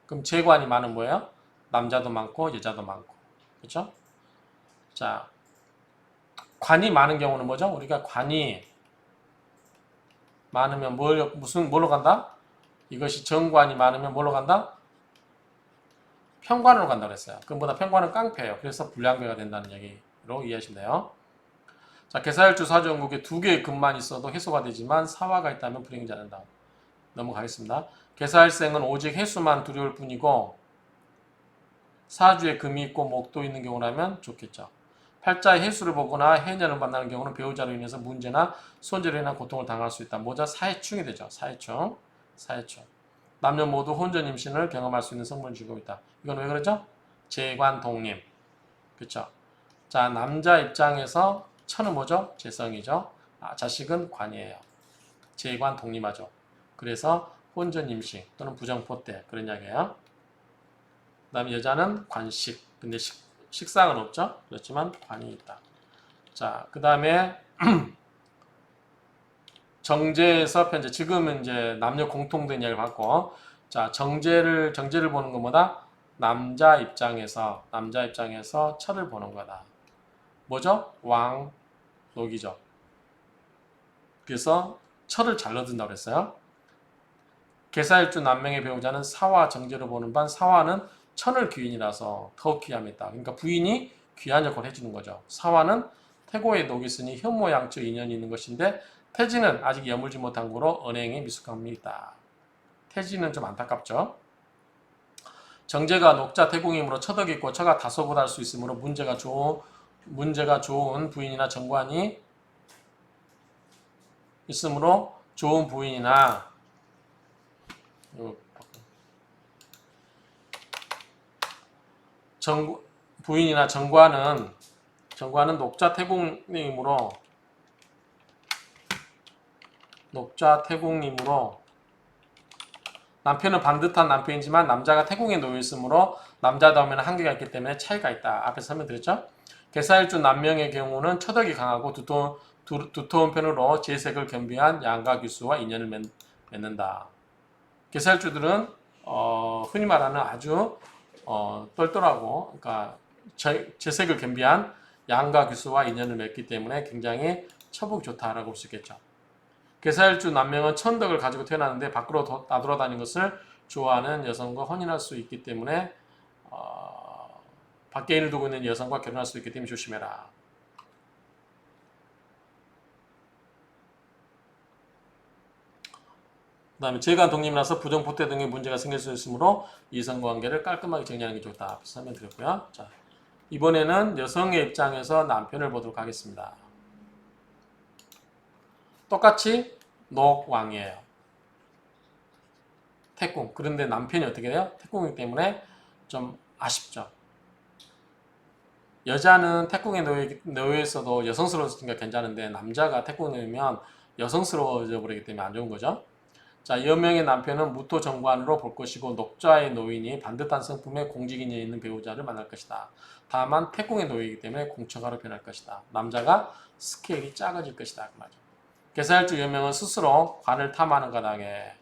그럼 재관이 많은 뭐예요? 남자도 많고 여자도 많고. 그렇죠? 자, 관이 많은 경우는 뭐죠? 우리가 관이 많으면 뭘로 간다? 이것이 정관이 많으면 뭘로 간다? 편관으로 간다고 했어요. 그보다 편관은 깡패예요. 그래서 불량배가 된다는 얘기로 이해하시면 돼요. 자, 개사일주 사주원국에 두 개의 금만 있어도 해소가 되지만 사화가 있다면 불행이 않는다. 넘어가겠습니다. 개사일생은 오직 해수만 두려울 뿐이고 사주에 금이 있고 목도 있는 경우라면 좋겠죠. 팔자의 해수를 보거나 해년을 만나는 경우는 배우자로 인해서 문제나 손재로 인한 고통을 당할 수 있다. 모자 사해충이 되죠. 사해충. 남녀 모두 혼전 임신을 경험할 수 있는 성분을 쥐고 있다. 이건 왜 그러죠? 재관 독림. 그렇죠. 자, 남자 입장에서 천은 뭐죠? 재성이죠. 자식은 관이에요. 재관 독림하죠. 그래서 혼전 임신 또는 부정포 때 그런 이야기예요. 그 다음에 여자는 관식. 근데 식상은 없죠. 그렇지만 관이 있다. 자, 그 다음에 정제에서 편제. 지금은 이제 남녀 공통된 이야기를 받고, 자, 정제를 보는 것보다 남자 입장에서 철을 보는 거다. 뭐죠? 왕, 녹이죠. 그래서 철을 잘 넣어둔다고 그랬어요. 개사일주 남명의 배우자는 사화 정제로 보는 반 사화는 천을 귀인이라서 더욱 귀함이 있다. 그러니까 부인이 귀한 역할을 해주는 거죠. 사화는 태고에 녹이 있으니 현모양처 인연이 있는 것인데 태지는 아직 여물지 못한 거로 언행에 미숙함이 있다. 태지는 좀 안타깝죠. 정제가 녹자 태공이므로 처덕이 있고 처가 다소곳할 수 있으므로 문제가 좋은 부인이나 정관이 있으므로 좋은 부인이나 부인이나 정관은 녹자 태공이므로 남편은 반듯한 남편이지만 남자가 태공에 놓여 있으므로 남자다우면 한계가 있기 때문에 차이가 있다. 앞에서 설명드렸죠? 개사일주 남명의 경우는 처덕이 강하고 두터운 편으로 재색을 겸비한 양가 귀수와 인연을 맺는다. 개사일주들은 흔히 말하는 아주 똘똘하고 그러니까 재색을 겸비한 양가 귀수와 인연을 맺기 때문에 굉장히 처복이 좋다라고 볼 수 있겠죠. 개사일주 남명은 천덕을 가지고 태어났는데 밖으로 나돌아다니는 것을 좋아하는 여성과 혼인할 수 있기 때문에 밖에 인을 두고 있는 여성과 결혼할 수 있기 때문에 조심해라. 그 다음에 재간 독립이라서 부정포태 등의 문제가 생길 수 있으므로 이성관계를 깔끔하게 정리하는 게 좋다. 설명드렸고요. 자, 이번에는 여성의 입장에서 남편을 보도록 하겠습니다. 똑같이 녹왕이에요. 태궁. 그런데 남편이 어떻게 돼요? 태궁이기 때문에 좀 아쉽죠. 여자는 태궁에 놓여 있어도 여성스러워지니까 괜찮은데 남자가 태궁에 놓이면 여성스러워져 버리기 때문에 안 좋은 거죠. 자, 여명의 남편은 무토정관으로 볼 것이고 녹좌의 노인이 반듯한 성품의 공직인이 있는 배우자를 만날 것이다. 다만 태궁에 놓이기 때문에 공처가로 변할 것이다. 남자가 스케일이 작아질 것이다. 그 말이죠. 개사일주 여명은 스스로 관을 탐하는 가당에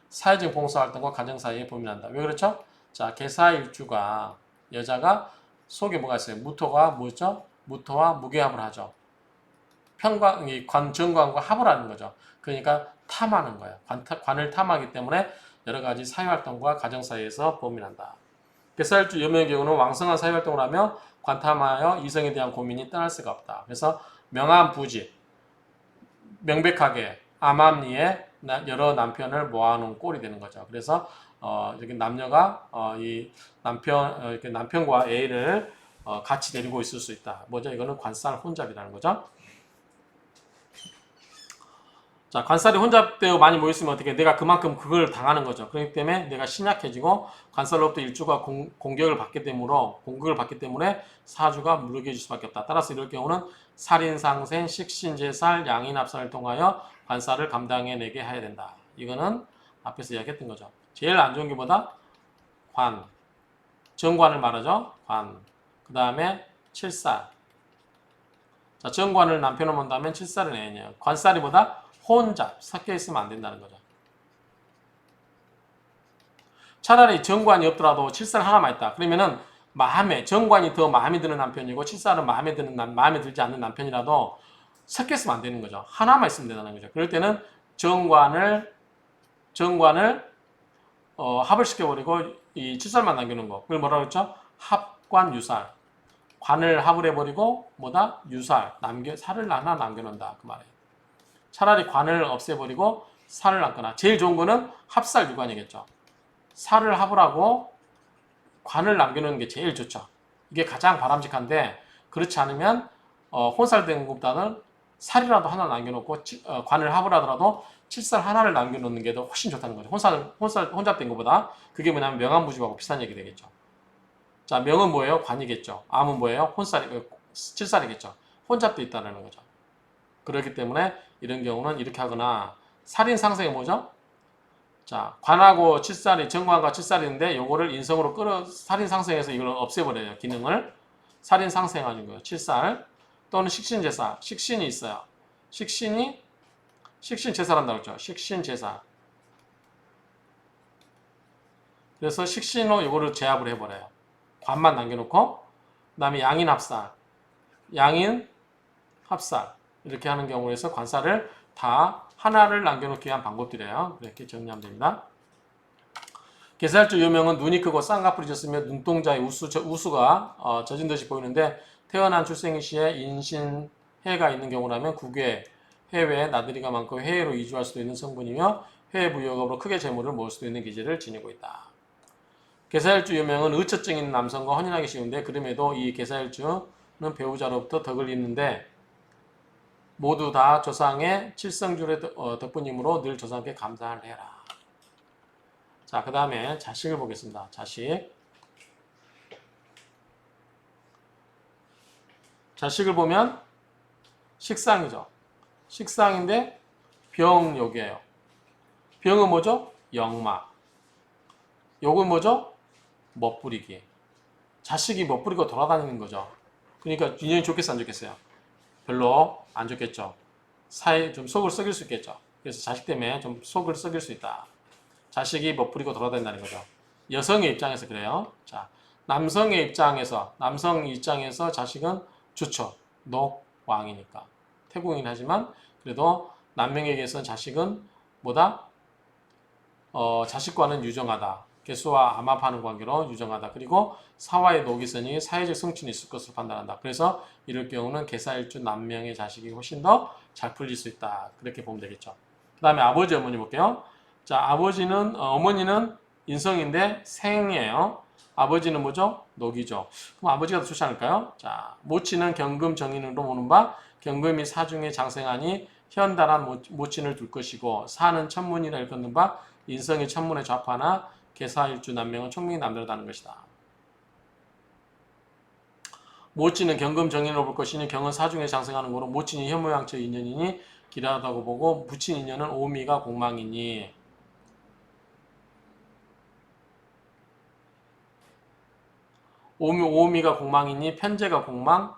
사회적 봉사활동과 가정 사이에 범인한다. 왜 그렇죠? 자, 개사일주가 여자가 속에 뭐가 있어요? 무토가 뭐죠? 무토와 무게합을 하죠. 정관과 합을 하는 거죠. 그러니까 탐하는 거예요. 관을 탐하기 때문에 여러 가지 사회활동과 가정 사이에서 범인한다. 개사일주 여명의 경우는 왕성한 사회활동을 하며 관탐하여 이성에 대한 고민이 떠날 수가 없다. 그래서 명암부직, 명백하게 암암리에 여러 남편을 모아놓은 꼴이 되는 거죠. 그래서 이렇게 남녀가 이 이렇게 남편과 애를 같이 데리고 있을 수 있다. 뭐죠? 이거는 관살 혼잡이라는 거죠. 자, 관살이 혼잡되어 많이 모였으면 어떻게? 내가 그만큼 그걸 당하는 거죠. 그렇기 때문에 내가 신약해지고 관살로부터 일주가 공격을 받기 때문에 사주가 무력해질 수밖에 없다. 따라서 이럴 경우는 살인상생, 식신제살, 양인합살을 통하여 관살을 감당해내게 해야 된다. 이거는 앞에서 이야기했던 거죠. 제일 안 좋은 게 뭐다? 관. 정관을 말하죠. 관. 그 다음에 칠살. 자, 정관을 남편을 본다면 칠살은 애인이에요. 관살이 뭐다? 혼잡, 섞여 있으면 안 된다는 거죠. 차라리 정관이 없더라도 칠살 하나만 있다. 그러면은 정관이 더 마음에 드는 남편이고 칠살은 마음에 들지 않는 남편이라도 섞여 있으면 안 되는 거죠. 하나만 있으면 된다는 거죠. 그럴 때는 정관을 합을 시켜버리고 이 칠살만 남겨놓은 거. 그걸 뭐라고 했죠? 합관유살. 관을 합을 해버리고 뭐다? 유살. 살을 하나 남겨놓는다. 그 말이에요. 차라리 관을 없애버리고 살을 남거나 제일 좋은 거는 합살 유관이겠죠. 살을 합을 하고 관을 남겨놓는 게 제일 좋죠. 이게 가장 바람직한데 그렇지 않으면 혼살된 것보다는 살이라도 하나 남겨놓고 관을 합을 하더라도 칠살 하나를 남겨놓는 게 더 훨씬 좋다는 거죠. 혼잡된 것보다. 그게 뭐냐면 명암부지하고 비슷한 얘기 되겠죠. 자, 명은 뭐예요? 관이겠죠. 암은 뭐예요? 칠살이겠죠. 혼잡돼 있다는 거죠. 그렇기 때문에 이런 경우는 이렇게 하거나 살인상생이 뭐죠? 자, 관하고 칠살이 정관과 칠살인데 요거를 인성으로 살인상생해서 이걸 없애버려요. 기능을. 살인상생하는 거예요. 칠살 또는 식신제살. 식신이 있어요. 식신제살한다고 했죠. 식신제살. 그래서 식신으로 요거를 제압을 해버려요. 관만 남겨놓고 그 다음에 양인합살. 양인합살. 이렇게 하는 경우에서 관살을 다 하나를 남겨놓기 위한 방법들이에요. 이렇게 정리하면 됩니다. 개사일주 여명은 눈이 크고 쌍꺼풀이 졌으며 눈동자에 우수가 젖은 듯이 보이는데 태어난 출생 시에 인신해가 있는 경우라면 국외, 해외에 나들이가 많고 해외로 이주할 수도 있는 성분이며 해외 부여업으로 크게 재물을 모을 수도 있는 기질을 지니고 있다. 개사일주 여명은 의처증 있는 남성과 혼인하기 쉬운데 그럼에도 이 개사일주는 배우자로부터 덕을 입는데 모두 다 조상의 칠성줄의 덕분이므로 늘 조상께 감사를 해라. 자, 그 다음에 자식을 보겠습니다. 자식을 보면 식상이죠. 식상인데 병욕이에요. 병은 뭐죠? 역막. 욕은 뭐죠? 멋부리기. 자식이 멋부리고 돌아다니는 거죠. 그러니까 인연이 좋겠어, 안 좋겠어요? 별로 안 좋겠죠. 사회 좀 속을 썩일 수 있겠죠. 그래서 자식 때문에 좀 속을 썩일 수 있다. 자식이 멋부리고 돌아다닌다는 거죠. 여성의 입장에서 그래요. 자, 남성 입장에서 자식은 좋죠. 녹왕이니까. 태국이긴 하지만 그래도 남명에게서 자식은 뭐다? 자식과는 유정하다. 개수와 암합하는 관계로 유정하다. 그리고 사화의 녹이서니 사회적 성취는 있을 것으로 판단한다. 그래서 이럴 경우는 개사일주 남명의 자식이 훨씬 더 잘 풀릴 수 있다. 그렇게 보면 되겠죠. 그 다음에 아버지, 어머니 볼게요. 자, 어머니는 인성인데 생이에요. 아버지는 뭐죠? 녹이죠. 그럼 아버지가 더 좋지 않을까요? 자, 모친은 경금 정인으로 보는 바 경금이 사중에 장생하니 현달한 모친을 둘 것이고 사는 천문이라 일컫는 바 인성이 천문에 좌파나 개사일주 남명은 총명이 남다르다는 것이다. 모친은 경금 정인으로 볼 것이니 경은 사중에 장생하는 거로 모친이 현모양처 인연이니 길하다고 보고 부친 인연은 오미가 공망이니 오미가 공망이니 편제가 공망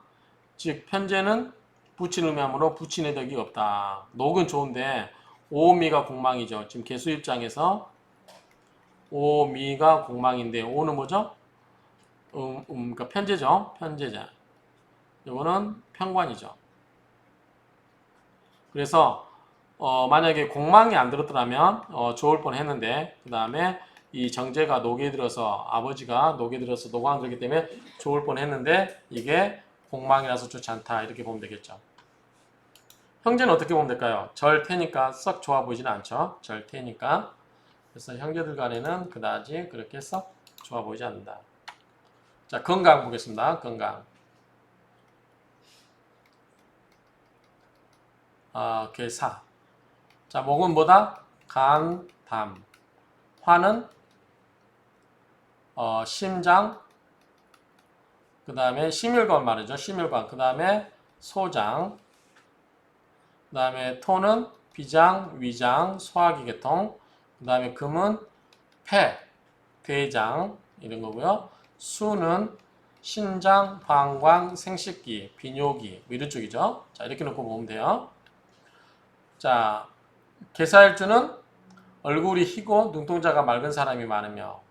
즉 편제는 부친 의미하므로 부친의 덕이 없다. 녹은 좋은데 오미가 공망이죠. 지금 개수 입장에서 오미가 공망인데 오는 뭐죠? 그러니까 편제죠. 편제자. 이거는 편관이죠. 그래서 만약에 공망이 안 들었더라면 좋을 뻔했는데 그 다음에 이 정제가 녹에 들어서 아버지가 녹에 들어서 노광 들기 때문에 좋을 뻔했는데 이게 공망이라서 좋지 않다 이렇게 보면 되겠죠. 형제는 어떻게 보면 될까요? 절태니까 썩 좋아 보이지는 않죠. 절태니까 그래서 형제들 간에는 그다지 그렇게 썩 좋아 보이지 않는다. 자, 건강 보겠습니다. 건강. 괴사. 자, 목은 뭐다? 간, 담. 화는 심장. 그 다음에 심혈관 말이죠. 심혈관. 그 다음에 소장. 그 다음에 토는 비장, 위장, 소화기계통. 그 다음에 금은 폐, 대장 이런 거고요. 수는 신장, 방광, 생식기, 비뇨기 뭐 이런 쪽이죠. 자, 이렇게 놓고 보면 돼요. 자, 개사일주는 얼굴이 희고 눈동자가 맑은 사람이 많으며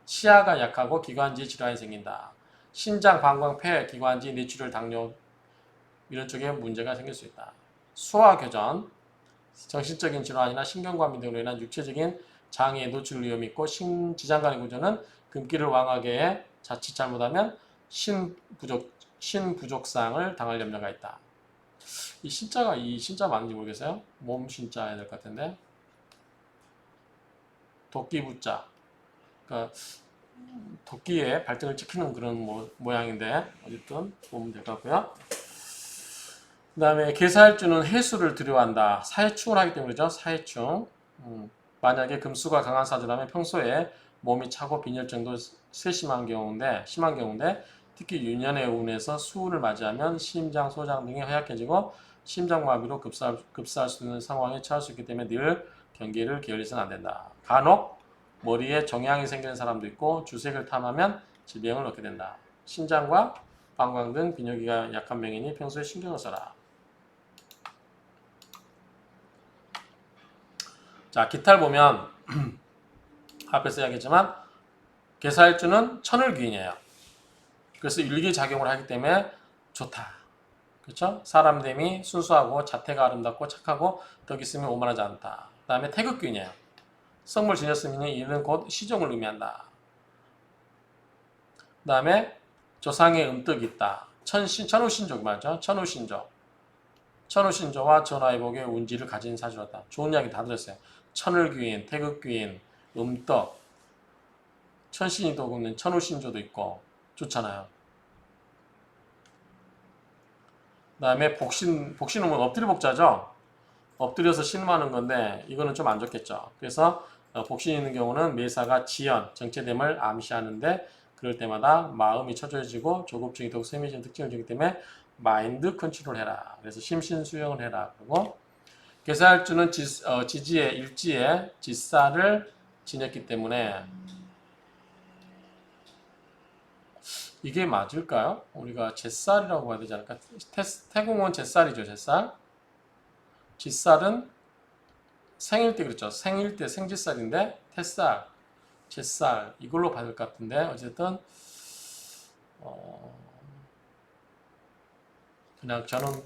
치아가 약하고 기관지 질환이 생긴다. 신장, 방광, 폐, 기관지, 뇌출혈, 당뇨 이런 쪽에 문제가 생길 수 있다. 소화교전, 정신적인 질환이나 신경과민 등으로 인한 육체적인 장애에 노출 위험이 있고 지장간의 구조는 금기를 왕하게 해 자칫 잘못하면 신부족상을 당할 염려가 있다. 이 신자 맞는지 모르겠어요? 몸 신자 해야 될 것 같은데 도끼부자 그러니까 도끼에 발등을 찍히는 그런 모양인데 어쨌든 보면 될 것 같고요. 그 다음에 개사일주는 해수를 두려워한다. 사해충을 하기 때문이죠. 사해충. 만약에 금수가 강한 사주라면 평소에 몸이 차고 빈혈증도 심한 경우인데 특히 유년의 운에서 수운을 맞이하면 심장, 소장 등이 허약해지고 심장마비로 급사할 수 있는 상황에 처할 수 있기 때문에 늘 경계를 게을리서는 안 된다. 간혹 머리에 정향이 생기는 사람도 있고 주색을 탐하면 질병을 얻게 된다. 신장과 방광 등 비뇨기가 약한 병이니 평소에 신경을 써라. 자, 기타를 보면 앞에서 이야기했지만 개사일주는 천을귀인이에요. 그래서 일기작용을 하기 때문에 좋다. 그렇죠? 사람됨이 순수하고 자태가 아름답고 착하고 덕 있으면 오만하지 않다. 그 다음에 태극귀인이에요. 성물 지녔으니 이는 곧 시종을 의미한다. 그 다음에 조상의 음덕이 있다. 천우신족 맞죠? 천우신조와 전화위복의 운지를 가진 사주였다. 좋은 이야기 다 들었어요. 천을귀인, 태극귀인, 음덕, 천신이도 굽는 천우신조도 있고 좋잖아요. 그 다음에 복신은 뭐 엎드려 복자죠. 엎드려서 신음하는 건데 이거는 좀 안 좋겠죠. 그래서 복신이 있는 경우는 매사가 지연, 정체됨을 암시하는데 그럴 때마다 마음이 처져지고 조급증이 더욱 세미해지는 특징을 주기 때문에 마인드 컨트롤 해라. 그래서 심신수영을 해라. 그리고 개사일주는 일지에 지사를 지녔기 때문에 이게 맞을까요? 우리가 잿살이라고 봐야 되지 않을까? 태궁은 잿살이죠, 잿살. 칫살은 생일 때 그랬죠. 생일 때 생짓살인데 태살, 잿살 이걸로 받을 것 같은데 어쨌든 그냥 저는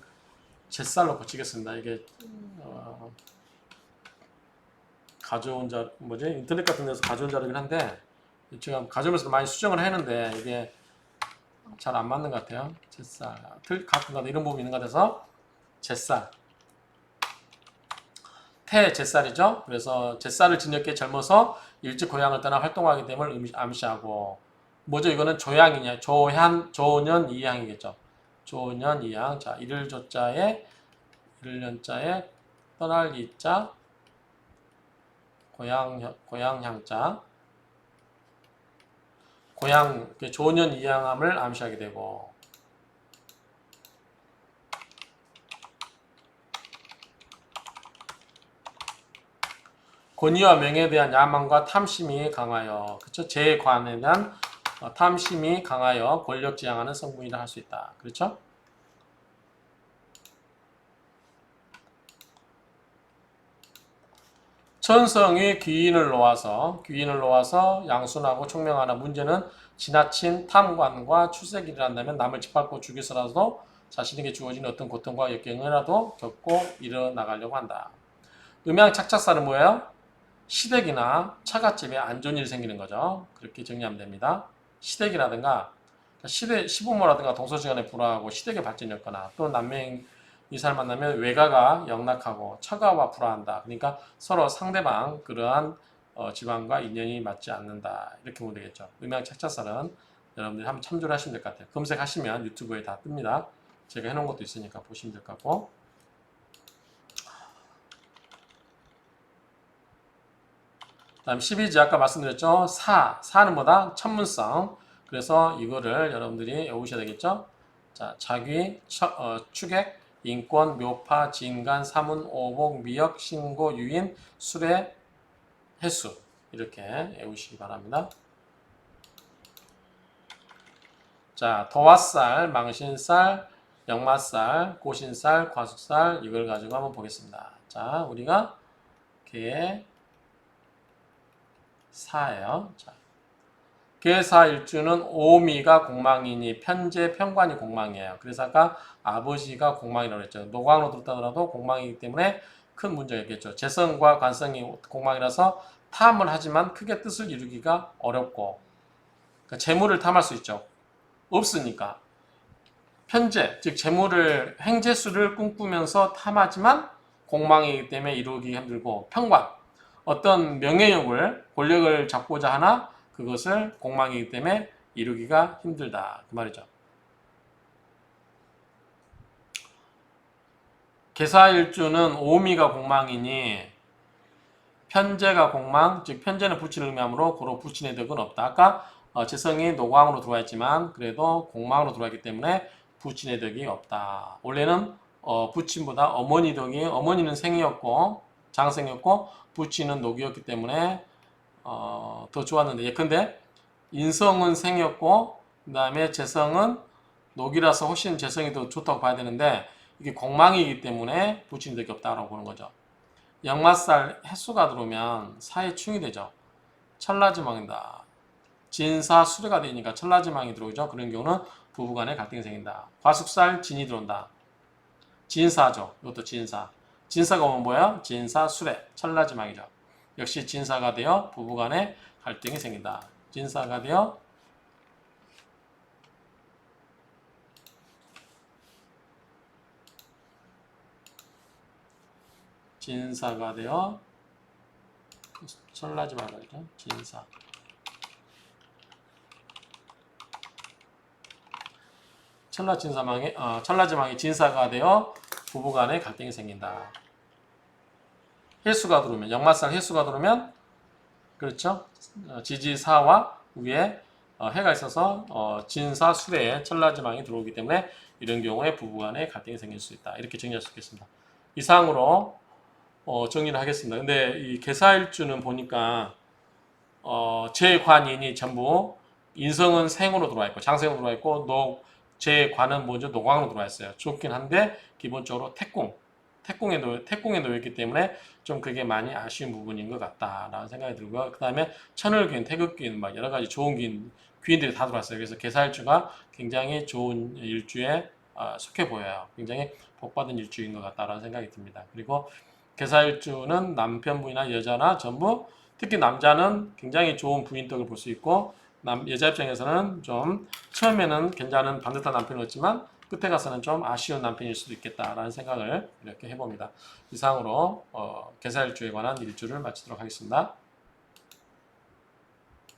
잿살로 고치겠습니다. 이게 가져온 인터넷 같은 데서 가져온 자료긴 한데 지금 가져오면서 많이 수정을 했는데 이게 잘 안 맞는 것 같아요. 잿살 가끔가다 이런 부분이 있는 것 같아서 잿살 잿살이죠. 그래서 잿살을 지녔기에 젊어서 일찍 고향을 떠나 활동하기 됨을 암시하고 뭐죠? 이거는 조양이냐? 조년 이양이겠죠. 조년 이양. 자, 이를 조자에 이를 년자에 떠날 이자 고향 향자 고향 조년 이양함을 암시하게 되고 권위와 명예에 대한 야망과 탐심이 강하여 그렇죠? 재관에 대한 탐심이 강하여 권력 지향하는 성분이라 할 수 있다. 그렇죠? 천성이 귀인을 놓아서 양순하고 총명하나 문제는 지나친 탐관과 추색이라 한다면 남을 짓밟고 죽여서라도 자신에게 주어진 어떤 고통과 역경이라도 겪고 일어나가려고 한다. 음양 착착사는 뭐예요? 시댁이나 처갓집에 안 좋은 일이 생기는 거죠. 그렇게 정리하면 됩니다. 시댁이라든가 시부모라든가 동서지간에 불화하고 시댁의 발전이 없거나 또 남매 이사를 만나면 외가가 영락하고 처가와 불화한다. 그러니까 서로 상대방 그러한 집안과 인연이 맞지 않는다. 이렇게 보면 되겠죠. 음양 착자설은 여러분들이 한번 참조를 하시면 될 것 같아요. 검색하시면 유튜브에 다 뜹니다. 제가 해놓은 것도 있으니까 보시면 될 것 같고 다음 12지 아까 말씀드렸죠. 사는 뭐다? 천문성. 그래서 이거를 여러분들이 외우셔야 되겠죠. 자, 자귀, 추객, 인권, 묘파, 진간, 사문, 오복, 미역, 신고, 유인, 수레, 해수 이렇게 외우시기 바랍니다. 자, 도화살, 망신살, 역마살, 고신살, 과숙살 이걸 가지고 한번 보겠습니다. 자, 우리가 개사예요. 자, 개사일주는 오미가 공망이니 편재, 편관이 공망이에요. 그래서 아까 아버지가 공망이라고 했죠. 노광으로 들었다더라도 공망이기 때문에 큰 문제가 있겠죠. 재성과 관성이 공망이라서 탐을 하지만 크게 뜻을 이루기가 어렵고 그러니까 재물을 탐할 수 있죠. 없으니까. 편재, 즉 재물을 행재수를 꿈꾸면서 탐하지만 공망이기 때문에 이루기 힘들고 편관, 어떤 명예욕을 권력을 잡고자 하나 그것을 공망이기 때문에 이루기가 힘들다. 그 말이죠. 개사일주는 오미가 공망이니 편재가 공망, 즉 편재는 부친을 의미하므로 고로 부친의 덕은 없다. 아까 재성이 노광으로 들어와 있지만 그래도 공망으로 들어와 있기 때문에 부친의 덕이 없다. 원래는 부친보다 어머니 덕이 어머니는 생이었고 장생이었고 부친은 녹이었기 때문에 더 좋았는데 예컨대 인성은 생이었고 그 다음에 재성은 녹이라서 훨씬 재성이 더 좋다고 봐야 되는데 이게 공망이기 때문에 부친의 덕이 없다고 보는 거죠. 역마살 햇수가 들어오면 사의 충이 되죠. 천라지망이다. 진사 수레가 되니까 천라지망이 들어오죠. 그런 경우는 부부간에 갈등이 생긴다. 과숙살 진이 들어온다. 진사죠. 이것도 진사. 진사가 오면 뭐야? 진사 수레 천라지망이죠. 역시 진사가 되어 부부간에 갈등이 생긴다. 진사가 되어 진사가 되어 천라지망이죠. 진사. 천라지망이 진사가 되어 부부간에 갈등이 생긴다. 해수가 들어오면 역마살 해수가 들어오면 그렇죠. 지지사와 위에 해가 있어서 진사 수레에 천라지망이 들어오기 때문에 이런 경우에 부부간에 갈등이 생길 수 있다. 이렇게 정리할 수 있겠습니다. 이상으로 정리를 하겠습니다. 근데 이 개사일주는 보니까 재관인이 전부 인성은 생으로 들어와 있고 장생으로 들어와 있고 제 관은 먼저 노광으로 들어와 있어요. 좋긴 한데 기본적으로 태궁에 놓여 있기 때문에 좀 그게 많이 아쉬운 부분인 것 같다라는 생각이 들고요. 그 다음에 천을귀인, 태극귀인, 막 여러 가지 좋은 귀인들이 다 들어왔어요. 그래서 개사일주가 굉장히 좋은 일주에 속해 보여요. 굉장히 복받은 일주인 것 같다라는 생각이 듭니다. 그리고 개사일주는 남편분이나 여자나 전부 특히 남자는 굉장히 좋은 부인덕을 볼 수 있고 여자 입장에서는 좀 처음에는 괜찮은 반듯한 남편을 얻지만 끝에 가서는 좀 아쉬운 남편일 수도 있겠다라는 생각을 이렇게 해봅니다. 이상으로 개사일주에 관한 일주를 마치도록 하겠습니다.